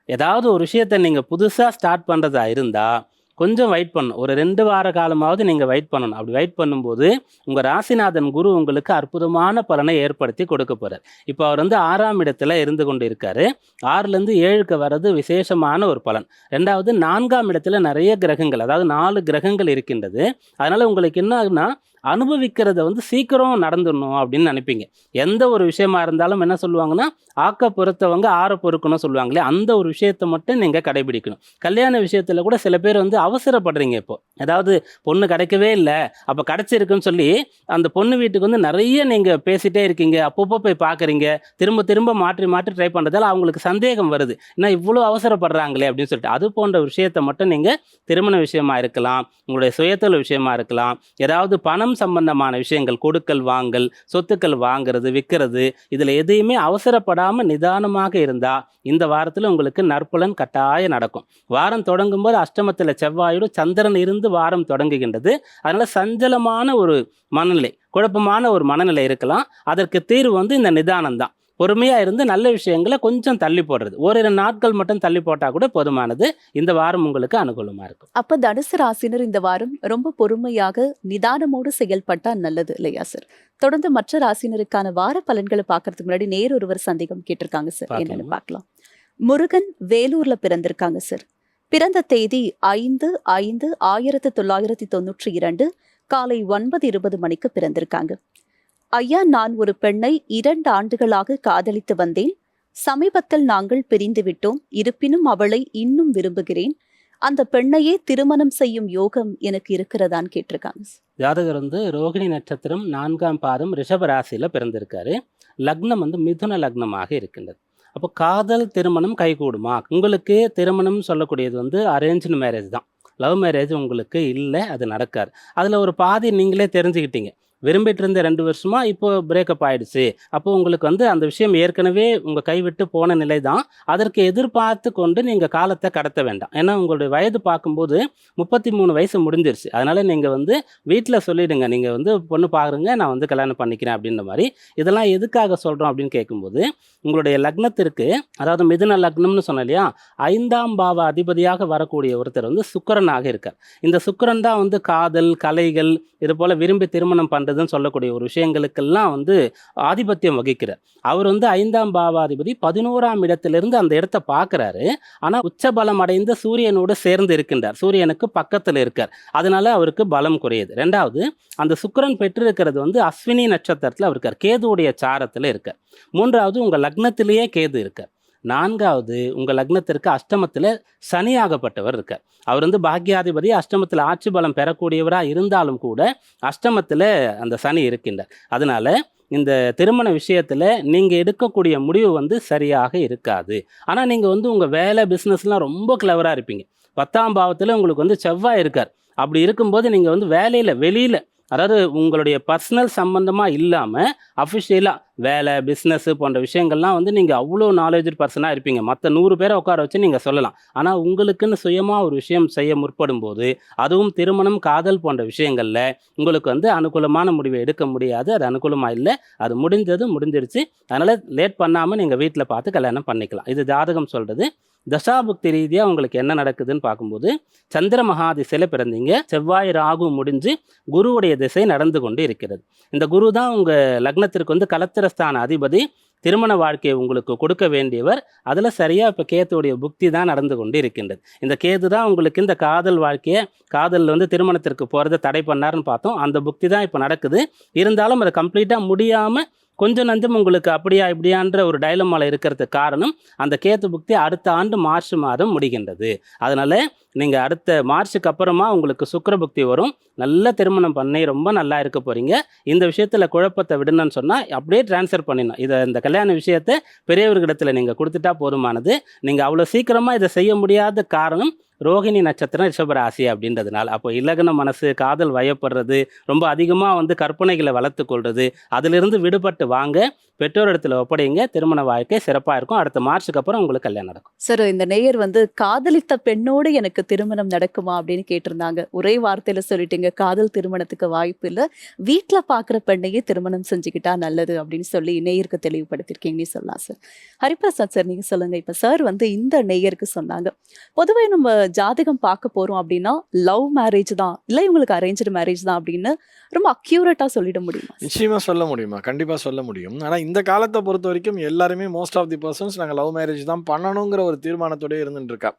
ஏதாவது ஒரு விஷயத்தை நீங்கள் புதுசாக ஸ்டார்ட் பண்ணுறதா இருந்தால் கொஞ்சம் வெயிட் பண்ணணும். ஒரு 2 வார காலமாவது நீங்கள் வெயிட் பண்ணணும். அப்படி வெயிட் பண்ணும்போது உங்கள் ராசிநாதன் குரு உங்களுக்கு அற்புதமான பலனை ஏற்படுத்தி கொடுக்க போகிறார். இப்போ அவர் வந்து 6ஆம் இடத்துல இருந்து கொண்டு இருக்காரு. 6லேருந்து 7க்கு வர்றது விசேஷமான ஒரு பலன். ரெண்டாவது 4ஆம் இடத்துல நிறைய கிரகங்கள், அதாவது 4 கிரகங்கள் இருக்கின்றது. அதனால் உங்களுக்கு என்ன ஆகுனா அனுபவிக்கிறத வந்து சீக்கிரம் நடந்துடணும் அப்படின்னு நினைப்பீங்க. எந்த ஒரு விஷயமா இருந்தாலும் என்ன சொல்லுவாங்கன்னா, ஆக்க பொறுத்தவங்க ஆற பொறுக்கணும் சொல்லுவாங்களே, அந்த ஒரு விஷயத்தை மட்டும் நீங்கள் கடைபிடிக்கணும். கல்யாண விஷயத்தில் கூட சில பேர் வந்து அவசரப்படுறீங்க. இப்போ ஏதாவது பொண்ணு கிடைக்கவே இல்லை, அப்போ கிடைச்சிருக்குன்னு சொல்லி அந்த பொண்ணு வீட்டுக்கு வந்து நிறைய நீங்கள் பேசிகிட்டே இருக்கீங்க, அப்பப்போ போய் பார்க்குறீங்க, திரும்ப திரும்ப மாற்றி மாற்றி ட்ரை பண்ணுறதால அவங்களுக்கு சந்தேகம் வருது, என்ன இவ்வளோ அவசரப்படுறாங்களே அப்படின்னு சொல்லிட்டு. அது போன்ற விஷயத்தை மட்டும் நீங்கள் திருமண விஷயமா இருக்கலாம், உங்களுடைய சுயத்தொழில் விஷயமா இருக்கலாம், ஏதாவது பணம் சம்பந்தமான விஷயங்கள், கொடுக்கல் வாங்கல், சொத்துக்கள் வாங்குறது விற்கிறது, இதில் எதையுமே அவசரப்படாமல் நிதானமாக இருந்தால் இந்த வாரத்தில் உங்களுக்கு நற்பலன் கட்டாயம் நடக்கும். வாரம் தொடங்கும் போது அஷ்டமத்தில் செவ்வாயோடு சந்திரன் இருந்து வாரம் தொடங்குகின்றது. அதனால் சஞ்சலமான ஒரு மனநிலை, குழப்பமான ஒரு மனநிலை இருக்கலாம். அதற்கு தீர்வு வந்து இந்த நிதானம் தான். பொறுமையாக இருந்து நல்ல விஷயங்களை கொஞ்சம் தள்ளி போடுறது, ஓரிரு நாட்கள் மட்டும் தள்ளி போட்டால் கூட போதுமானது. இந்த வாரம் உங்களுக்கு அனுகூலமாக இருக்கும். அப்ப தனுசு ராசினர் இந்த வாரம் ரொம்ப பொறுமையாக நிதானமோடு செயல்பட்டா நல்லது இல்லையா சார்? தொடர்ந்து மற்ற ராசினருக்கான வார பலன்களை பார்க்கறதுக்கு முன்னாடி ஒருவர் சந்தேகம் கேட்டிருக்காங்க சார், என்னன்னு பார்க்கலாம். முருகன் வேலூர்ல பிறந்திருக்காங்க சார். பிறந்த தேதி 5/5/1992 காலை 9:20 மணிக்கு பிறந்திருக்காங்க. ஐயா, நான் ஒரு பெண்ணை 2 ஆண்டுகளாக காதலித்து வந்தேன். சமீபத்தில் நாங்கள் பிரிந்து விட்டோம். இருப்பினும் அவளை இன்னும் விரும்புகிறேன். அந்த பெண்ணையே திருமணம் செய்யும் யோகம் எனக்கு இருக்கிறதான்னு கேட்டிருக்காங்க. ஜாதகர் வந்து ரோகிணி நட்சத்திரம் 4ஆம் பாதம் ரிஷப ராசியில் பிறந்திருக்காரு. லக்னம் வந்து மிதுன லக்னமாக இருக்கின்றது. அப்போ காதல் திருமணம் கைகூடுமா? உங்களுக்கு திருமணம் சொல்லக்கூடியது வந்து அரேஞ்ச்டு மேரேஜ் தான். லவ் மேரேஜ் உங்களுக்கு இல்லை, அது நடக்காது. அதில் ஒரு பாதி நீங்களே தெரிஞ்சுக்கிட்டீங்க. விரும்பிட்டு இருந்த 2 வருஷமா இப்போ பிரேக்கப் ஆயிடுச்சு. அப்போ உங்களுக்கு வந்து அந்த விஷயம் ஏற்கனவே உங்கள் கைவிட்டு போன நிலை தான். அதற்கு எதிர்பார்த்து கொண்டு நீங்கள் காலத்தை கடத்த வேண்டாம். ஏன்னா உங்களுடைய வயது பார்க்கும்போது 33 வயசு முடிஞ்சிருச்சு. அதனால் நீங்கள் வந்து வீட்டில் சொல்லிவிடுங்க, நீங்கள் வந்து பொண்ணு பாருங்க, நான் வந்து கல்யாணம் பண்ணிக்கிறேன் அப்படின்ற மாதிரி. இதெல்லாம் எதுக்காக சொல்கிறோம் அப்படின்னு கேட்கும்போது, உங்களுடைய லக்னத்திற்கு, அதாவது மிதுன லக்னம்னு சொன்ன இல்லையா, 5ஆம் பாவ அதிபதியாக வரக்கூடிய ஒருத்தர் வந்து சுக்கிரனாக இருக்கார். இந்த சுக்கிரன் தான் வந்து காதல், கலைகள், இது போல் விரும்பி திருமணம் பண்ணுறதுன்னு சொல்லக்கூடிய ஒரு விஷயங்களுக்கெல்லாம் வந்து ஆதிபத்தியம் வகிக்கிறார். அவர் வந்து 5ஆம் பாவாதிபதி 11ஆம் இடத்திலிருந்து அந்த இடத்தை பார்க்குறாரு. ஆனால் உச்சபலம் அடைந்த சூரியனோடு சேர்ந்து இருக்கின்றார், சூரியனுக்கு பக்கத்தில் இருக்கார். அதனால அவருக்கு பலம் குறையுது. ரெண்டாவது, அந்த சுக்கிரன் பெற்றிருக்கிறது வந்து அஸ்வினி நட்சத்திரத்தில் அவர் இருக்கார், கேதுவுடைய சாரத்தில் இருக்கார். மூன்றாவது, உங்கள் லக்னத்திலேயே கேது இருக்கார். 4வது, உங்கள் லக்னத்திற்கு அஷ்டமத்தில் சனியாகப்பட்டவர் இருக்கார். அவர் வந்து பாக்யாதிபதி, அஷ்டமத்தில் ஆட்சி பலம் பெறக்கூடியவராக இருந்தாலும் கூட அஷ்டமத்தில் அந்த சனி இருக்கின்றார். அதனால இந்த திருமண விஷயத்தில் நீங்கள் எடுக்கக்கூடிய முடிவு வந்து சரியாக இருக்காது. ஆனால் நீங்கள் வந்து உங்கள் வேலை பிஸ்னஸ்லாம் ரொம்ப கிளவராக இருப்பீங்க. 10ஆம் பாவத்தில் உங்களுக்கு வந்து செவ்வாய் இருக்கார். அப்படி இருக்கும்போது நீங்கள் வந்து வேலையில் வெளியில், அதாவது உங்களுடைய பர்சனல் சம்மந்தமாக இல்லாமல் அஃபிஷியலாக வேலை, பிஸ்னஸ்ஸு போன்ற விஷயங்கள்லாம் வந்து நீங்கள் அவ்வளோ நாலேஜ் பர்சனாக இருப்பீங்க. மற்ற 100 பேரை உட்கார வச்சு நீங்கள் சொல்லலாம். ஆனால் உங்களுக்குன்னு சுயமாக ஒரு விஷயம் செய்ய முற்படும் போது, அதுவும் திருமணம், காதல் போன்ற விஷயங்களில் உங்களுக்கு வந்து அனுகூலமான முடிவை எடுக்க முடியாது. அது அனுகூலமாக இல்லை, அது முடிஞ்சிருச்சு. அதனால் லேட் பண்ணாமல் நீங்கள் வீட்டில் பார்த்து கல்யாணம் பண்ணிக்கலாம். இது ஜாதகம் சொல்கிறது. தசாபுக்தி ரீதியாக உங்களுக்கு என்ன நடக்குதுன்னு பார்க்கும்போது, சந்திர மகாதிசையில் பிறந்தீங்க. செவ்வாய் ராகு முடிஞ்சு குருவுடைய திசை நடந்து கொண்டு இருக்கிறது. இந்த குரு தான் உங்கள் லக்னத்திற்கு வந்து கலத்திரஸ்தான அதிபதி. திருமண வாழ்க்கையை உங்களுக்கு கொடுக்க வேண்டியவர். அதில் சரியாக இப்போ கேத்துடைய புக்தி தான் நடந்து கொண்டு இருக்கின்றது. இந்த கேது தான் உங்களுக்கு இந்த காதல் வாழ்க்கையை, காதலில் வந்து திருமணத்திற்கு போகிறத தடை பண்ணாருன்னு பார்த்தோம். அந்த புக்தி தான் இப்போ நடக்குது. இருந்தாலும் அதை கம்ப்ளீட்டாக முடியாமல் கொஞ்சம் நஞ்சம் உங்களுக்கு அப்படியா இப்படியான்ற ஒரு டைலமால இருக்கிறதுக்கு காரணம், அந்த கேத்து புக்தி அடுத்த ஆண்டு மார்ச் மாதம் முடிகின்றது. அதனால் நீங்கள் அடுத்த மார்ச்சுக்கு அப்புறமா உங்களுக்கு சுக்கிர புக்தி வரும். நல்ல திருமணம் பண்ணி ரொம்ப நல்லா இருக்க போகிறீங்க. இந்த விஷயத்தில் குழப்பத்தை விடணும்னு சொன்னால் அப்படியே ட்ரான்ஸ்ஃபர் பண்ணிடணும். இந்த கல்யாண விஷயத்தை பெரியவர்களிடத்தில் நீங்கள் கொடுத்துட்டா போதுமானது. நீங்கள் அவ்வளோ சீக்கிரமாக இதை செய்ய முடியாத காரணம் ரோகிணி நட்சத்திரம் ரிஷபராசி அப்படின்றதுனால. அப்போ இலகுன மனசு, காதல் வயப்படுறது, ரொம்ப அதிகமாக வந்து கற்பனைகளை வளர்த்து கொள்வது, அதிலிருந்து விடுபட்டு வாங்க, பெற்றோர் இடத்துல ஒப்படைங்க. திருமண வாழ்க்கை சிறப்பாக இருக்கும். அடுத்த மார்ச்சுக்கு அப்புறம் உங்களுக்கு கல்யாணம் நடக்கும். சார், இந்த நேயர் வந்து காதலித்த பெண்ணோடு எனக்கு எனக்கு திருமணம் நடக்குமா அப்படின்னு கேட்டிருந்தாங்க. ஒரே வார்த்தையில சொல்லிட்டீங்க, காதல் திருமணத்துக்கு வாய்ப்பு இல்ல. வீட்ல பார்க்குற பெண்ணையே திருமணம் செஞ்சுக்கிட்டா நல்லது அப்படின்னு சொல்லி நேயருக்கு தெளிவுபடுத்தியிருக்கீங்கன்னே சொல்லலாம் சார். ஹரிபிரசாத் சார், நீங்க சொல்லுங்க. இப்ப சார் வந்து இந்த நேயருக்கு சொன்னாங்க, பொதுவே நம்ம ஜாதகம் பார்க்க போறோம் அப்படின்னா லவ் மேரேஜ் தான், இல்ல இவங்களுக்கு அரேஞ்ச்டு மேரேஜ் தான் அப்படின்னு ரொம்ப அக்யூரேட்டா சொல்லிட முடியுமா சார்? நிச்சயமா சொல்ல முடியுமா? கண்டிப்பா சொல்ல முடியும். ஆனா இந்த காலத்த பொறுத்தவரைக்கும் எல்லாருமே மோஸ்ட் ஆஃப் தி பெர்சன்ஸ் நாங்க லவ் மேரேஜ் தான் பண்ணணுங்கிற ஒரு தீர்மானத்தோடயே இருந்துட்டு இருக்கா.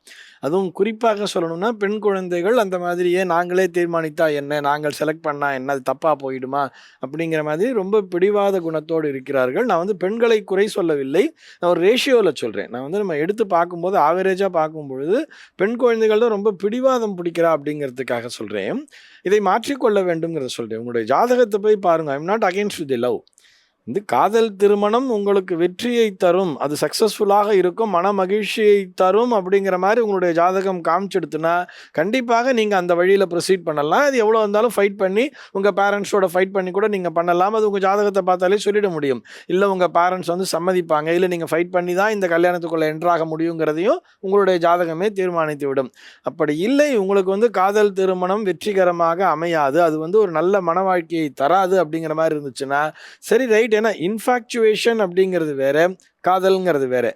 அதுவும் குறிப்பாக சொல்லணும்னா பெண் குழந்தைகள் அந்த மாதிரியே நாங்களே தீர்மானித்தா என்ன, நாங்கள் செலக்ட் பண்ணா என்ன, அது தப்பா போயிடுமா அப்படிங்கிற மாதிரி ரொம்ப பிடிவாத குணத்தோடு இருக்கிறார்கள். நான் வந்து பெண்களை குறை சொல்லவில்லை. நான் ஒரு ரேஷியோவில் சொல்றேன். நான் வந்து நம்ம எடுத்து பார்க்கும்போது ஆவரேஜா பார்க்கும்பொழுது பெண் குழந்தைகள் தான் ரொம்ப பிடிவாதம் பிடிக்கிறா அப்படிங்கிறதுக்காக சொல்றேன். இதை மாற்றிக்கொள்ள வேண்டும்ங்கிறத சொல்றேன். உங்களுடைய ஜாதகத்தை போய் பாருங்க. I am not against the love. இந்த காதல் திருமணம் உங்களுக்கு வெற்றியை தரும், அது சக்ஸஸ்ஃபுல்லாக இருக்கும், மன மகிழ்ச்சியை தரும் அப்படிங்கிற மாதிரி உங்களுடைய ஜாதகம் காமிச்செடுத்துனா கண்டிப்பாக நீங்கள் அந்த வழியில் ப்ரொசீட் பண்ணலாம். அது எவ்வளோ இருந்தாலும் ஃபைட் பண்ணி உங்கள் பேரண்ட்ஸோட ஃபைட் பண்ணி கூட நீங்கள் பண்ணலாம். அது உங்கள் ஜாதகத்தை பார்த்தாலே சொல்லிட முடியும். இல்லை உங்கள் பேரண்ட்ஸ் வந்து சம்மதிப்பாங்க, இல்லை நீங்கள் ஃபைட் பண்ணி தான் இந்த கல்யாணத்துக்குள்ளே என்ட்ராக முடியுங்கிறதையும் உங்களுடைய ஜாதகமே தீர்மானித்து விடும். அப்படி இல்லை, உங்களுக்கு வந்து காதல் திருமணம் வெற்றிகரமாக அமையாது, அது வந்து ஒரு நல்ல மன வாழ்க்கையை தராது அப்படிங்கிற மாதிரி இருந்துச்சுன்னா சரி ரைட். ஏன்னா இன்ஃபாக்சுவேஷன் அப்படிங்கிறது வேற, காதல்ங்கிறது வேற.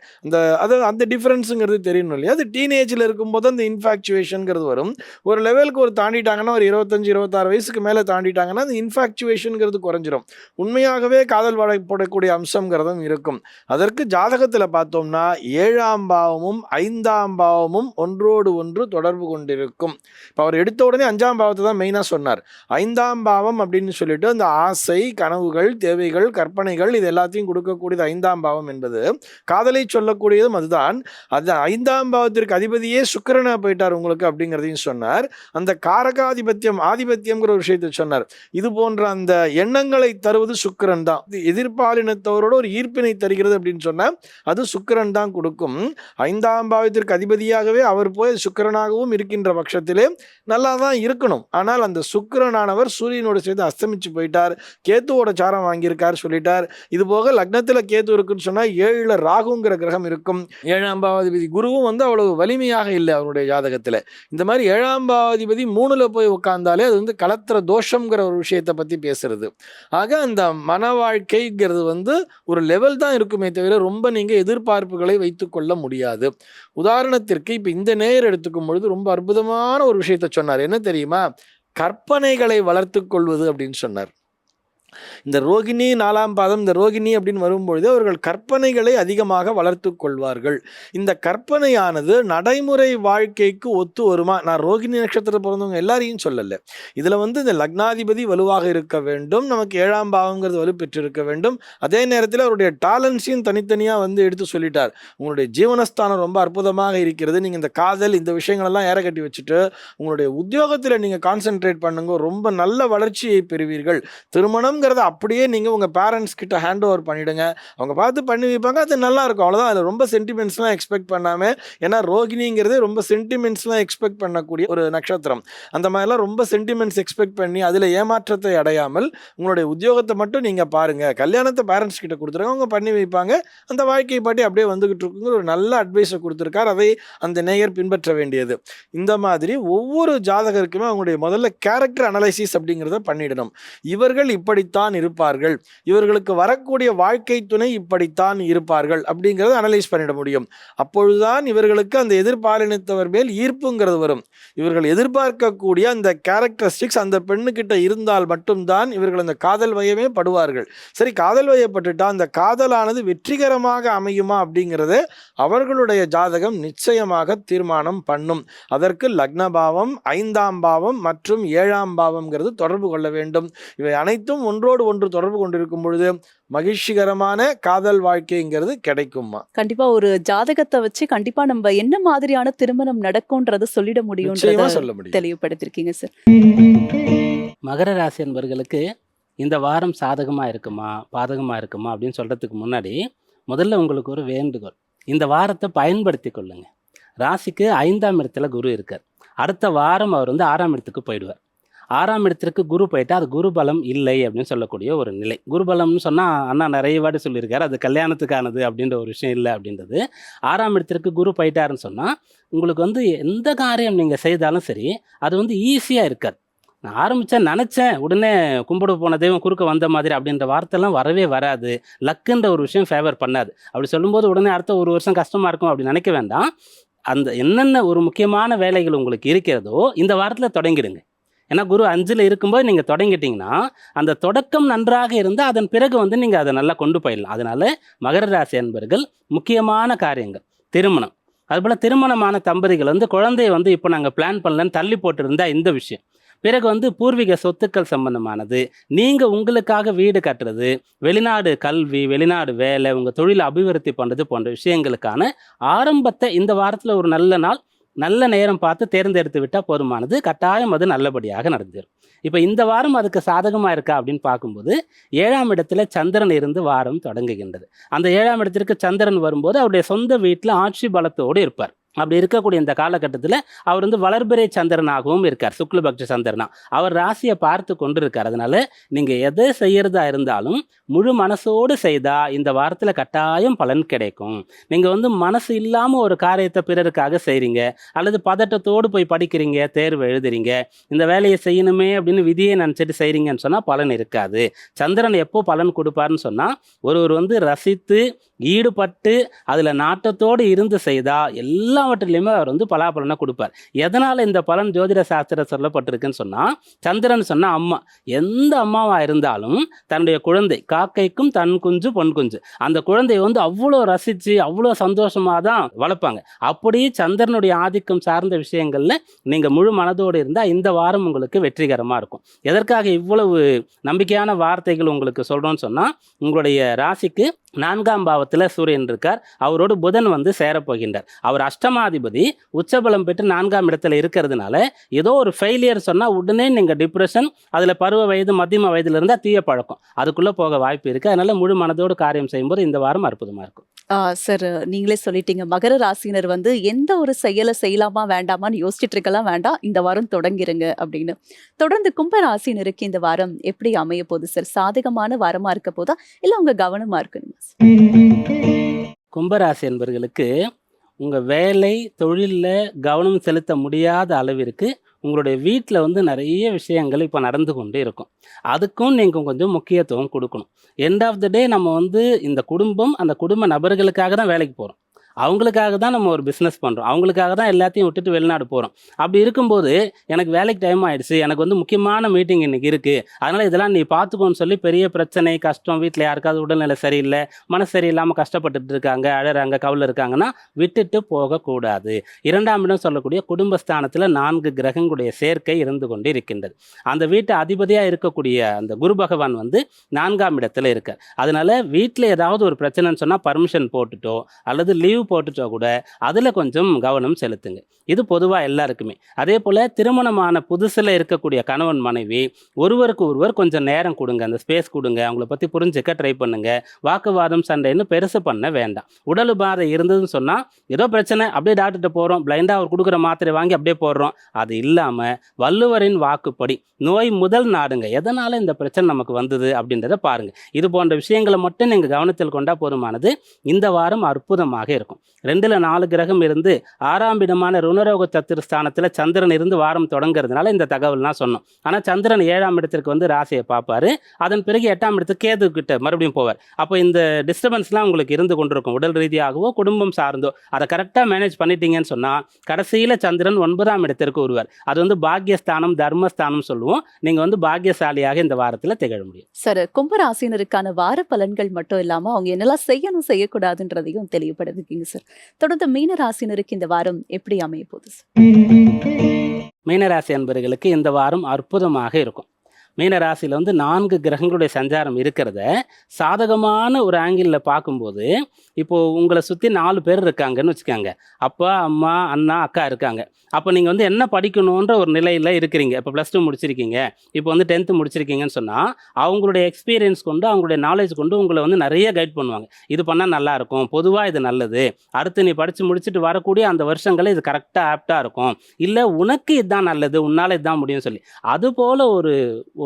அந்த டிஃபரன்ஸுங்கிறது தெரியணும் இல்லையா? அது டீனேஜில் இருக்கும்போது அந்த இன்ஃபாக்சுவேஷனுங்கிறது வரும். ஒரு லெவலுக்கு தாண்டிட்டாங்கன்னா, ஒரு 25-26 வயசுக்கு மேலே தாண்டிட்டாங்கன்னா அந்த இன்ஃபாக்சுவேஷனுங்கிறது குறைஞ்சிரும். உண்மையாகவே காதல் வயப்படக்கூடிய அம்சங்கிறதும் இருக்கும். அதற்கு ஜாதகத்தில் பார்த்தோம்னா 7ஆம் பாவமும் 5ஆம் பாவமும் ஒன்றோடு ஒன்று தொடர்பு கொண்டிருக்கும். இப்போ அவர் எடுத்த உடனே 5ஆம் பாவத்தை தான் மெயினாக சொன்னார். 5ஆம் பாவம் அப்படின்னு சொல்லிட்டு அந்த ஆசை, கனவுகள், தேவைகள், கற்பனைகள் இது எல்லாத்தையும் கொடுக்கக்கூடியது 5ஆம் பாவம் என்பது. காதலை சொல்லக்கூடியதும் அதுதான். அது 5ஆம் பாவத்திற்கு அதிபதியே சுக்கிரனா போயிட்டார் உங்களுக்கு அப்படிங்கிறதையும் சொன்னார். அந்த காரகாதிபத்தியம், ஆதிபத்தியம்ங்கிற ஒரு விஷயத்தை சொன்னார். இது போன்ற அந்த எண்ணங்களை தருவது சுக்கிரன் தான். எதிர்பாலினத்தவரோட ஒரு ஈர்ப்பினை தருகிறது அப்படின்னு சொன்னால் அது சுக்கிரன் தான் கொடுக்கும். 5ஆம் பாவத்திற்கு அதிபதியாகவே அவர் போய் சுக்கிரனாகவும் இருக்கின்ற பட்சத்திலே நல்லா தான் இருக்கணும். ஆனால் அந்த சுக்கிரனானவர் சூரியனோடு சேர்ந்து அஸ்தமிச்சு போயிட்டார், கேத்துவோட சாரம் வாங்கியிருக்கார் சொல்லிட்டார். இது போக லக்னத்தில் கேத்து இருக்குன்னு சொன்னால் 7ல் ராகுங்கிற கிரகம் இருக்கும். 7ஆம் பாவாதிபதி குருவும் வந்து அவ்வளவு வலிமையாக இல்லை அவருடைய ஜாதகத்தில். இந்த மாதிரி 7ஆம் பாவாதிபதி 3ல் போய் உட்கார்ந்தாலே அது வந்து கலத்திர தோஷங்கிற ஒரு விஷயத்தை பற்றி பேசுறது. ஆக அந்த மன வாழ்க்கைங்கிறது வந்து ஒரு லெவல் தான் இருக்குமே தவிர ரொம்ப நீங்கள் எதிர்பார்ப்புகளை வைத்துக்கொள்ள முடியாது. உதாரணத்திற்கு இப்போ இந்த நேயர் எடுத்துக்கும் பொழுது ரொம்ப அற்புதமான ஒரு விஷயத்தை சொன்னார். என்ன தெரியுமா? கற்பனைகளை வளர்த்து கொள்வது அப்படின்னு சொன்னார். இந்த ரோகிணி 4ஆம் பாதம், இந்த ரோகிணி அப்படின்னு வரும்பொழுது அவர்கள் கற்பனைகளை அதிகமாக வளர்த்து கொள்வார்கள். இந்த கற்பனையானது நடைமுறை வாழ்க்கைக்கு ஒத்து வருமா? நான் ரோகிணி நட்சத்திரத்தில் பிறந்தவங்க எல்லாரையும் சொல்லலை. இதில் வந்து இந்த லக்னாதிபதி வலுவாக இருக்க வேண்டும், நமக்கு 7ஆம் பாவங்கிறது வலு பெற்றிருக்க வேண்டும். அதே நேரத்தில் அவருடைய டேலண்ட்ஸையும் தனித்தனியாக வந்து எடுத்து சொல்லிட்டார். உங்களுடைய ஜீவனஸ்தானம் ரொம்ப அற்புதமாக இருக்கிறது, நீங்கள் இந்த காதல் இந்த விஷயங்களெல்லாம் ஏற கட்டி வச்சுட்டு உங்களுடைய உத்தியோகத்தில் நீங்கள் கான்சென்ட்ரேட் பண்ணுங்க, ரொம்ப நல்ல வளர்ச்சியை பெறுவீர்கள். திருமணம் அப்படியே நீங்கள் உங்கள் பேரண்ட்ஸ் கிட்ட ஹேண்ட் ஓவர் பண்ணிவிடுங்க, அவங்க பார்த்து பண்ணி வைப்பாங்க, அது நல்லா இருக்கும். அவ்வளோதான். அதில் ரொம்ப சென்டிமெண்ட்ஸ்லாம் எக்ஸ்பெக்ட் பண்ணாமல், ஏன்னா ரோகிணிங்கிறது ரொம்ப சென்டிமெண்ட்ஸ்லாம் எக்ஸ்பெக்ட் பண்ணக்கூடிய ஒரு நட்சத்திரம். அந்த மாதிரிலாம் ரொம்ப சென்டிமெண்ட்ஸ் எக்ஸ்பெக்ட் பண்ணி அதில் ஏமாற்றத்தை அடையாமல் உங்களுடைய உத்தியோகத்தை மட்டும் நீங்கள் பாருங்கள், கல்யாணத்தை பேரண்ட்ஸ் கிட்ட கொடுத்துருங்க, அவங்க பண்ணி வைப்பாங்க, அந்த வாழ்க்கையை பாட்டி அப்படியே வந்துகிட்டு இருக்குங்கிற ஒரு நல்ல அட்வைஸை கொடுத்துருக்கார். அதை அந்த நேயர் பின்பற்ற வேண்டியது. இந்த மாதிரி ஒவ்வொரு ஜாதகருக்குமே அவங்களுடைய முதல்ல கேரக்டர் அனலைசிஸ் அப்படிங்கிறத பண்ணிடணும். இவர்கள் இப்படித்தான் இருப்பார்கள், இவர்களுக்கு வரக்கூடிய வாழ்க்கை துணை இப்படித்தான் இருப்பார்கள் அப்படிங்கிறத அனலைஸ் பண்ணிட முடியும். அப்பொழுதுதான் இவர்களுக்கு அந்த எதிர்பாலினத்தவர் மேல் ஈர்ப்புங்கிறது வரும். இவர்கள் எதிர்பார்க்கக்கூடிய அந்த கேரக்டரிஸ்டிக்ஸ் அந்த பெண்ணுக்கிட்ட இருந்தால் மட்டும்தான் இவர்கள் அந்த காதல் வயமே படுவார்கள். சரி, காதல் வயப்பட்டுட்டா அந்த காதலானது வெற்றிகரமாக அமையுமா அப்படிங்கிறத அவர்களுடைய ஜாதகம் நிச்சயமாக தீர்மானம் பண்ணும். அதற்கு லக்னபாவம், 5ஆம் பாவம் மற்றும் 7ஆம் பாவம்ங்கிறது தொடர்பு கொள்ள வேண்டும். இவை அனைத்தும் ஒன்றோடு ஒன்று தொடர்பு கொண்டிருக்கும் பொழுது மகிழ்ச்சிகரமான காதல் வாழ்க்கைங்கிறது கிடைக்குமா? கண்டிப்பா ஒரு ஜாதகத்தை வச்சு கண்டிப்பா நம்ம என்ன மாதிரியான திருமணம் நடக்கும்ன்றத சொல்லிட முடியும்ன்றத சொல்ல முடியும். தெளிவுபடுத்திருக்கீங்க சார். மகர ராசி என்பவர்களுக்கு இந்த வாரம் சாதகமாக இருக்குமா பாதகமாக இருக்குமா அப்படின்னு சொல்கிறதுக்கு முன்னாடி முதல்ல உங்களுக்கு ஒரு வேண்டுகோள். இந்த வாரத்தை பயன்படுத்தி கொள்ளுங்க. ராசிக்கு 5ஆம் இடத்துல குரு இருக்கார். அடுத்த வாரம் அவர் வந்து 6ஆம் இடத்துக்கு போயிடுவார். 6ஆம் இடத்திற்கு குரு போயிட்டா அது குரு பலம் இல்லை அப்படின்னு சொல்லக்கூடிய ஒரு நிலை. குரு பலம்னு சொன்னால் அண்ணா நிறைய வாட்டி சொல்லியிருக்காரு, அது கல்யாணத்துக்கானது அப்படின்ற ஒரு விஷயம் இல்லை அப்படின்றது. 6ஆம் இடத்திற்கு குரு போயிட்டாருன்னு சொன்னால் உங்களுக்கு வந்து எந்த காரியம் நீங்கள் செய்தாலும் சரி அது வந்து ஈஸியாக இருக்காது. நான் ஆரம்பித்தேன் நினச்சேன் உடனே கும்பிட போன தெய்வம் குறுக்க வந்த மாதிரி அப்படின்ற வார்த்தைலாம் வரவே வராது. லக்குன்ற ஒரு விஷயம் ஃபேவர் பண்ணாது. அப்படி சொல்லும்போது உடனே அடுத்த ஒரு வருஷம் கஷ்டமாக இருக்கும் அப்படி நினைக்க வேண்டாம். அந்த என்னென்ன ஒரு முக்கியமான வேலைகள் உங்களுக்கு இருக்கிறதோ இந்த வாரத்தில் தொடங்கிடுங்க. ஏன்னா குரு 5ல் இருக்கும்போது நீங்கள் தொடங்கிட்டீங்கன்னா அந்த தொடக்கம் நன்றாக இருந்தால் அதன் பிறகு வந்து நீங்கள் அதை நல்லா கொண்டு போயிடலாம். அதனால மகர ராசி அன்பர்கள் முக்கியமான காரியங்கள் திருமணம், அதுபோல் திருமணமான தம்பதிகள் வந்து குழந்தைய வந்து இப்போ நாங்கள் பிளான் பண்ணலன்னு தள்ளி போட்டிருந்தா இந்த விஷயம். பிறகு வந்து பூர்வீக சொத்துக்கள் சம்பந்தமானது, நீங்கள் உங்களுக்காக வீடு கட்டுறது, வெளிநாடு கல்வி, வெளிநாடு வேலை, உங்கள் தொழிலை அபிவிருத்தி பண்ணுறது போன்ற விஷயங்களுக்கான ஆரம்பத்தை இந்த வாரத்தில் ஒரு நல்ல நாள் நல்ல நேரம் பார்த்து தேர்ந்தெடுத்து விட்டால் போதுமானது. கட்டாயம் அது நல்லபடியாக நடந்துடும். இப்போ இந்த வாரம் அதுக்கு சாதகமாக இருக்கா அப்படின்னு பார்க்கும்போது 7ஆம் இடத்துல சந்திரன் இருந்து வாரம் தொடங்குகின்றது. அந்த 7ஆம் இடத்திற்கு சந்திரன் வரும்போது அவருடைய சொந்த வீட்டில் ஆட்சி பலத்தோடு இருப்பார். அப்படி இருக்கக்கூடிய இந்த காலகட்டத்தில் அவர் வந்து வளர்பிறை சந்திரனாகவும் இருக்கார், சுக்லபக்ஷ சந்திரனா. அவர் ராசியை பார்த்து கொண்டு இருக்கார். அதனால நீங்கள் எதை செய்யறதா இருந்தாலும் முழு மனசோடு செய்தால் இந்த வாரத்தில் கட்டாயம் பலன் கிடைக்கும். நீங்கள் வந்து மனசு இல்லாமல் ஒரு காரியத்தை பிறருக்காக செய்கிறீங்க, அல்லது பதட்டத்தோடு போய் படிக்கிறீங்க, தேர்வு எழுதுறீங்க, இந்த வேலையை செய்யணுமே அப்படின்னு விதியை நினச்சிட்டு செய்கிறீங்கன்னு சொன்னால் பலன் இருக்காது. சந்திரன் எப்போ பலன் கொடுப்பாருன்னு சொன்னால் ஒருவர் வந்து ரசித்து ஈடுபட்டு அதில் நாட்டத்தோடு இருந்து செய்தால் எல்லாவற்றிலையுமே அவர் வந்து பலாபலனை கொடுப்பார். எதனால் இந்த பலன் ஜோதிட சாஸ்திரம் சொல்லப்பட்டிருக்குன்னு சொன்னால், சந்திரன் சொன்னால் அம்மா, எந்த அம்மாவாக இருந்தாலும் தன்னுடைய குழந்தை, காக்கைக்கும் தன் குஞ்சு பொன் குஞ்சு, அந்த குழந்தையை வந்து அவ்வளோ ரசித்து அவ்வளோ சந்தோஷமாக தான் வளர்ப்பாங்க. அப்படி சந்திரனுடைய ஆதிக்கம் சார்ந்த விஷயங்களில் நீங்கள் முழு மனதோடு இருந்தால் இந்த வாரம் உங்களுக்கு வெற்றிகரமாக இருக்கும். எதற்காக இவ்வளவு நம்பிக்கையான வார்த்தைகள் உங்களுக்கு சொல்கிறோன்னு சொன்னால், உங்களுடைய ராசிக்கு 4ஆம் பாவத்தில் சூரியன் இருக்கார், அவரோடு புதன் வந்து சேரப்போகின்றார். அவர் அஷ்டமாதிபதி உச்சபலம் பெற்று 4ஆம் இடத்துல இருக்கிறதுனால ஏதோ ஒரு ஃபெயிலியர் சொன்னால் உடனே நீங்கள் டிப்ரெஷன், அதில் பருவ வயது மத்தியம வயதில் இருந்தால் தீய பழக்கம், அதுக்குள்ளே போக வாய்ப்பு இருக்குது. அதனால் முழு மனதோடு காரியம் செய்யும்போது இந்த வாரம் அற்புதமாக இருக்கும். சார், நீங்களே சொல்லிட்டீங்க மகர ராசினர் வந்து எந்த ஒரு செயலை செய்யலாமா வேண்டாமான்னு யோசிச்சுட்டு இருக்கலாம் வேண்டாம், இந்த வாரம் தொடங்கிருங்க அப்படின்னு. தொடர்ந்து கும்ப ராசினருக்கு இந்த வாரம் எப்படி அமைய போகுது சார்? சாதகமான வாரமா இருக்க போதா இல்லை உங்க கவனமா இருக்கணுமா? கும்பராசி என்பவர்களுக்கு உங்கள் வேலை தொழிலில் கவனம் செலுத்த முடியாத அளவிற்கு உங்களுடைய வீட்டில் வந்து நிறைய விஷயங்கள் இப்போ நடந்து கொண்டு இருக்கும். அதுக்கும் நீங்கள் கொஞ்சம் முக்கியத்துவம் கொடுக்கணும். எண்ட் ஆஃப் த டே நம்ம வந்து இந்த குடும்பம், அந்த குடும்ப நபர்களுக்காக தான் வேலைக்கு போகிறோம், அவங்களுக்காக தான் நம்ம ஒரு பிஸ்னஸ் பண்ணுறோம், அவங்களுக்காக தான் எல்லாத்தையும் விட்டுட்டு வெளிநாடு போகிறோம். அப்படி இருக்கும்போது எனக்கு வேலைக்கு டைம் ஆகிடுச்சு, எனக்கு வந்து முக்கியமான மீட்டிங் இன்றைக்கி இருக்குது, அதனால் இதெல்லாம் நீ பார்த்துக்கோன்னு சொல்லி பெரிய பிரச்சனை கஷ்டம், வீட்டில் யாருக்காவது உடல்நிலை சரியில்லை, மனசு சரியில்லாமல் கஷ்டப்பட்டுட்டு இருக்காங்க, அழறாங்க, கவலை இருக்காங்கன்னா விட்டுட்டு போகக்கூடாது. 2ஆம் இடம் சொல்லக்கூடிய குடும்பஸ்தானத்தில் 4 கிரகங்களுடைய சேர்க்கை இருந்து கொண்டு இருக்கின்றது. அந்த வீட்டு அதிபதியாக இருக்கக்கூடிய அந்த குரு பகவான் வந்து 4ஆம் இடத்துல இருக்கார். அதனால் வீட்டில் ஏதாவது ஒரு பிரச்சனைன்னு சொன்னால் பர்மிஷன் போட்டுட்டோ அல்லது லீவ் போட்டுட்டோ கூட அதில் கொஞ்சம் கவனம் செலுத்துங்க. இது பொதுவாக எல்லாருக்குமே. அதே போல் திருமணமான புதுசில் இருக்கக்கூடிய கணவன் மனைவி ஒருவருக்கு ஒருவர் கொஞ்சம் நேரம் கொடுங்க, அந்த ஸ்பேஸ் கொடுங்க, அவங்கள பற்றி புரிஞ்சுக்க ட்ரை பண்ணுங்க. வாக்குவாதம் சண்டைன்னு பெருசு பண்ண வேண்டாம். உடல் உபாதை இருந்ததுன்னு சொன்னால் ஏதோ பிரச்சனை அப்படியே டாக்டர்கிட்ட போகிறோம், பிளைண்டாக அவர் கொடுக்குற மாத்திரை வாங்கி அப்படியே போடுறோம். அது இல்லாமல் வள்ளுவரின் வாக்குப்படி நோய் முதல் நாடுங்க, எதனால் இந்த பிரச்சனை நமக்கு வந்தது அப்படின்றத பாருங்கள். இது போன்ற விஷயங்களை மட்டும் நீங்கள் கவனத்தில் கொண்டால் போதுமானது. இந்த வாரம் அற்புதமாக இருக்கும். 2ல் 4 கிரகம் இருந்து 6ஆம் இடமான ருணரோக சத்துருஸ்தானத்தில் சந்திரன் இருந்து வாரம் தொடங்குறதுனால இந்த தகவல்லாம் சொன்னோம். ஆனால் சந்திரன் 7ஆம் இடத்திற்கு வந்து ராசியை பார்ப்பார், அதன் பிறகு 8ஆம் இடத்துக்கு கேது கிட்ட மறுபடியும் போவார். அப்போ இந்த டிஸ்டர்பன்ஸ்லாம் உங்களுக்கு இருந்து கொண்டிருக்கும், உடல் ரீதியாகவோ குடும்பம் சார்ந்தோ. அதை கரெக்டாக மேனேஜ் பண்ணிட்டீங்கன்னு சொன்னால் கடைசியில் சந்திரன் 9ஆம் இடத்திற்கு வருவார். அது வந்து பாக்கியஸ்தானம், தர்மஸ்தானம் சொல்லுவோம். நீங்கள் வந்து பாக்கியசாலியாக இந்த வாரத்தில் திகழ முடியும். சார், கும்பராசினருக்கான வார பலன்கள் மட்டும் இல்லாமல் அவங்க என்னெல்லாம் செய்யணும் செய்யக்கூடாதுன்றதையும் தெளிவுபடுத்திருக்கீங்க சார். தொடர்ந்து மீன ராசினருக்கு இந்த வாரம் எப்படி அமைய போகுது சார்? மீனராசி அன்பர்களுக்கு இந்த வாரம் அற்புதமாக இருக்கும். மீன ராசியில் வந்து 4 கிரகங்களுடைய சஞ்சாரம் இருக்கிறத சாதகமான ஒரு ஆங்கிளில் பார்க்கும்போது, இப்போது உங்களை சுற்றி 4 பேர் இருக்காங்கன்னு வச்சுக்கோங்க. அப்பா, அம்மா, அண்ணா, அக்கா இருக்காங்க. அப்போ நீங்கள் வந்து என்ன படிக்கணுன்ற ஒரு நிலையில் இருக்கிறீங்க. இப்போ +2 முடிச்சிருக்கீங்க, இப்போ வந்து 10th முடிச்சிருக்கீங்கன்னு சொன்னால், அவங்களுடைய எக்ஸ்பீரியன்ஸ் கொண்டு, அவங்களுடைய நாலேஜ் கொண்டு உங்களை வந்து நிறைய கைட் பண்ணுவாங்க. இது பண்ணால் நல்லாயிருக்கும், பொதுவாக இது நல்லது, அடுத்து நீ படித்து முடிச்சுட்டு வரக்கூடிய அந்த வருஷங்களில் இது கரெக்டாக ஆப்டாக இருக்கும், இல்லை உனக்கு இதுதான் நல்லது, உன்னால் இதுதான் முடியும்னு சொல்லி, அதுபோல்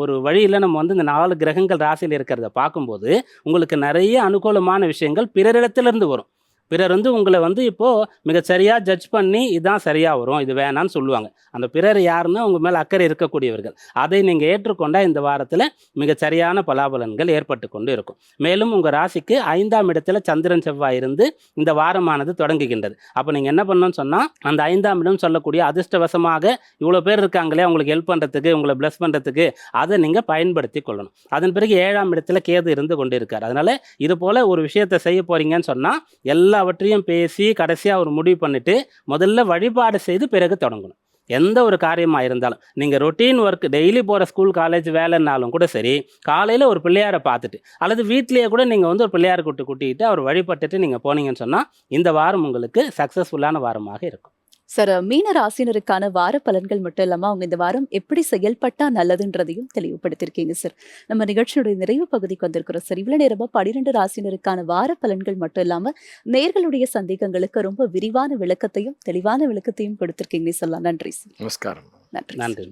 ஒரு வழியில் நம்ம வந்து இந்த 4 கிரகங்கள் ராசியில் இருக்கிறத பார்க்கும்போது உங்களுக்கு நிறைய அனுகூலமான விஷயங்கள் பிறரிடத்திலிருந்து வரும். பிறர் வந்து உங்களை வந்து இப்போது மிகச்சரியாக ஜட்ஜ் பண்ணி இதுதான் சரியாக வரும், இது வேணான்னு சொல்லுவாங்க. அந்த பிறர் யாருன்னா உங்கள் மேலே அக்கறை இருக்கக்கூடியவர்கள். அதை நீங்கள் ஏற்றுக்கொண்டால் இந்த வாரத்தில் மிகச்சரியான பலாபலன்கள் ஏற்பட்டு கொண்டு இருக்கும். மேலும் உங்கள் ராசிக்கு 5ஆம் இடத்துல சந்திரன் செவ்வாய் இருந்து இந்த வாரமானது தொடங்குகின்றது. அப்போ நீங்கள் என்ன பண்ணணும்னு சொன்னால், அந்த 5ஆம் இடம் சொல்லக்கூடிய அதிர்ஷ்டவசமாக இவ்வளோ பேர் இருக்காங்களே உங்களுக்கு ஹெல்ப் பண்ணுறதுக்கு, உங்களை ப்ளஸ் பண்ணுறதுக்கு, அதை நீங்கள் பயன்படுத்தி கொள்ளணும். அதன் பிறகு 7ஆம் இடத்துல கேது இருந்து கொண்டு இருக்கார். அதனால் இது போல் ஒரு விஷயத்தை செய்ய போகிறீங்கன்னு சொன்னால் எல்லாவற்றையும் பேசி கடைசியாக ஒரு முடிவு பண்ணிவிட்டு முதல்ல வழிபாடு செய்து பிறகு தொடங்கணும். எந்த ஒரு காரியமாக இருந்தாலும் நீங்கள் ரொட்டீன் ஒர்க் டெய்லி போகிற ஸ்கூல், காலேஜ், வேலைன்னாலும் கூட சரி, காலையில் ஒரு பிள்ளையாரை பார்த்துட்டு அல்லது வீட்லேயே கூட நீங்கள் வந்து ஒரு பிள்ளையாரை கூட்டிக்கிட்டு அவர் வழிபட்டுட்டு நீங்கள் போனீங்கன்னு சொன்னால் இந்த வாரம் உங்களுக்கு சக்ஸஸ்ஃபுல்லான வாரமாக இருக்கும். சார், மீன ராசினருக்கான வார பலன்கள் மட்டும் இல்லாமல் அவங்க இந்த வாரம் எப்படி செயல்பட்டா நல்லதுன்றதையும் தெளிவுபடுத்திருக்கீங்க சார். நம்ம நிகழ்ச்சியுடைய நிறைவு பகுதிக்கு வந்திருக்கிறோம் சார். இவ்வளவு நேரமா 12 ராசினருக்கான வார பலன்கள் மட்டும் இல்லாமல் நேர்களுடைய சந்தேகங்களுக்கு ரொம்ப விரிவான விளக்கத்தையும் தெளிவான விளக்கத்தையும் கொடுத்திருக்கீங்கன்னு சொல்லலாம். நன்றி சார். நமஸ்காரம். நன்றி. நன்றி.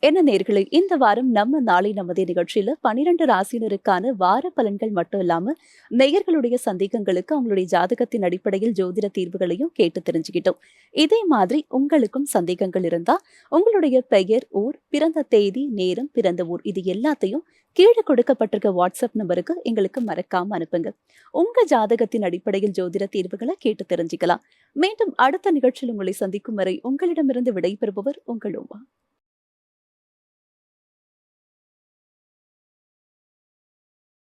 என்ன நேர்களே, இந்த வாரம் நம்ம நாளை நமதே நிகழ்ச்சியில 12 ராசினருக்கான வார பலன்கள் மட்டும் இல்லாம நேயர்களுடைய சந்தேகங்களுக்கு அவங்களுடைய ஜாதகத்தின் அடிப்படையில் ஜோதிட தீர்வுகளையும் கேட்டு தெரிஞ்சுக்கிட்டோம். இதே மாதிரி உங்களுக்கும் சந்தேகங்கள் இருந்தா உங்களுடைய பெயர், ஊர், பிறந்த தேதி, நேரம், பிறந்த ஊர் இது எல்லாத்தையும் கீழே கொடுக்கப்பட்டிருக்க வாட்ஸ்அப் நம்பருக்கு எங்களுக்கு மறக்காம அனுப்புங்க. உங்க ஜாதகத்தின் அடிப்படையில் ஜோதிட தீர்வுகளை கேட்டு தெரிஞ்சுக்கலாம். மீண்டும் அடுத்த நிகழ்ச்சியில் உங்களை சந்திக்கும் வரை உங்களிடமிருந்து விடைபெறுபவர் உங்கள் உமா.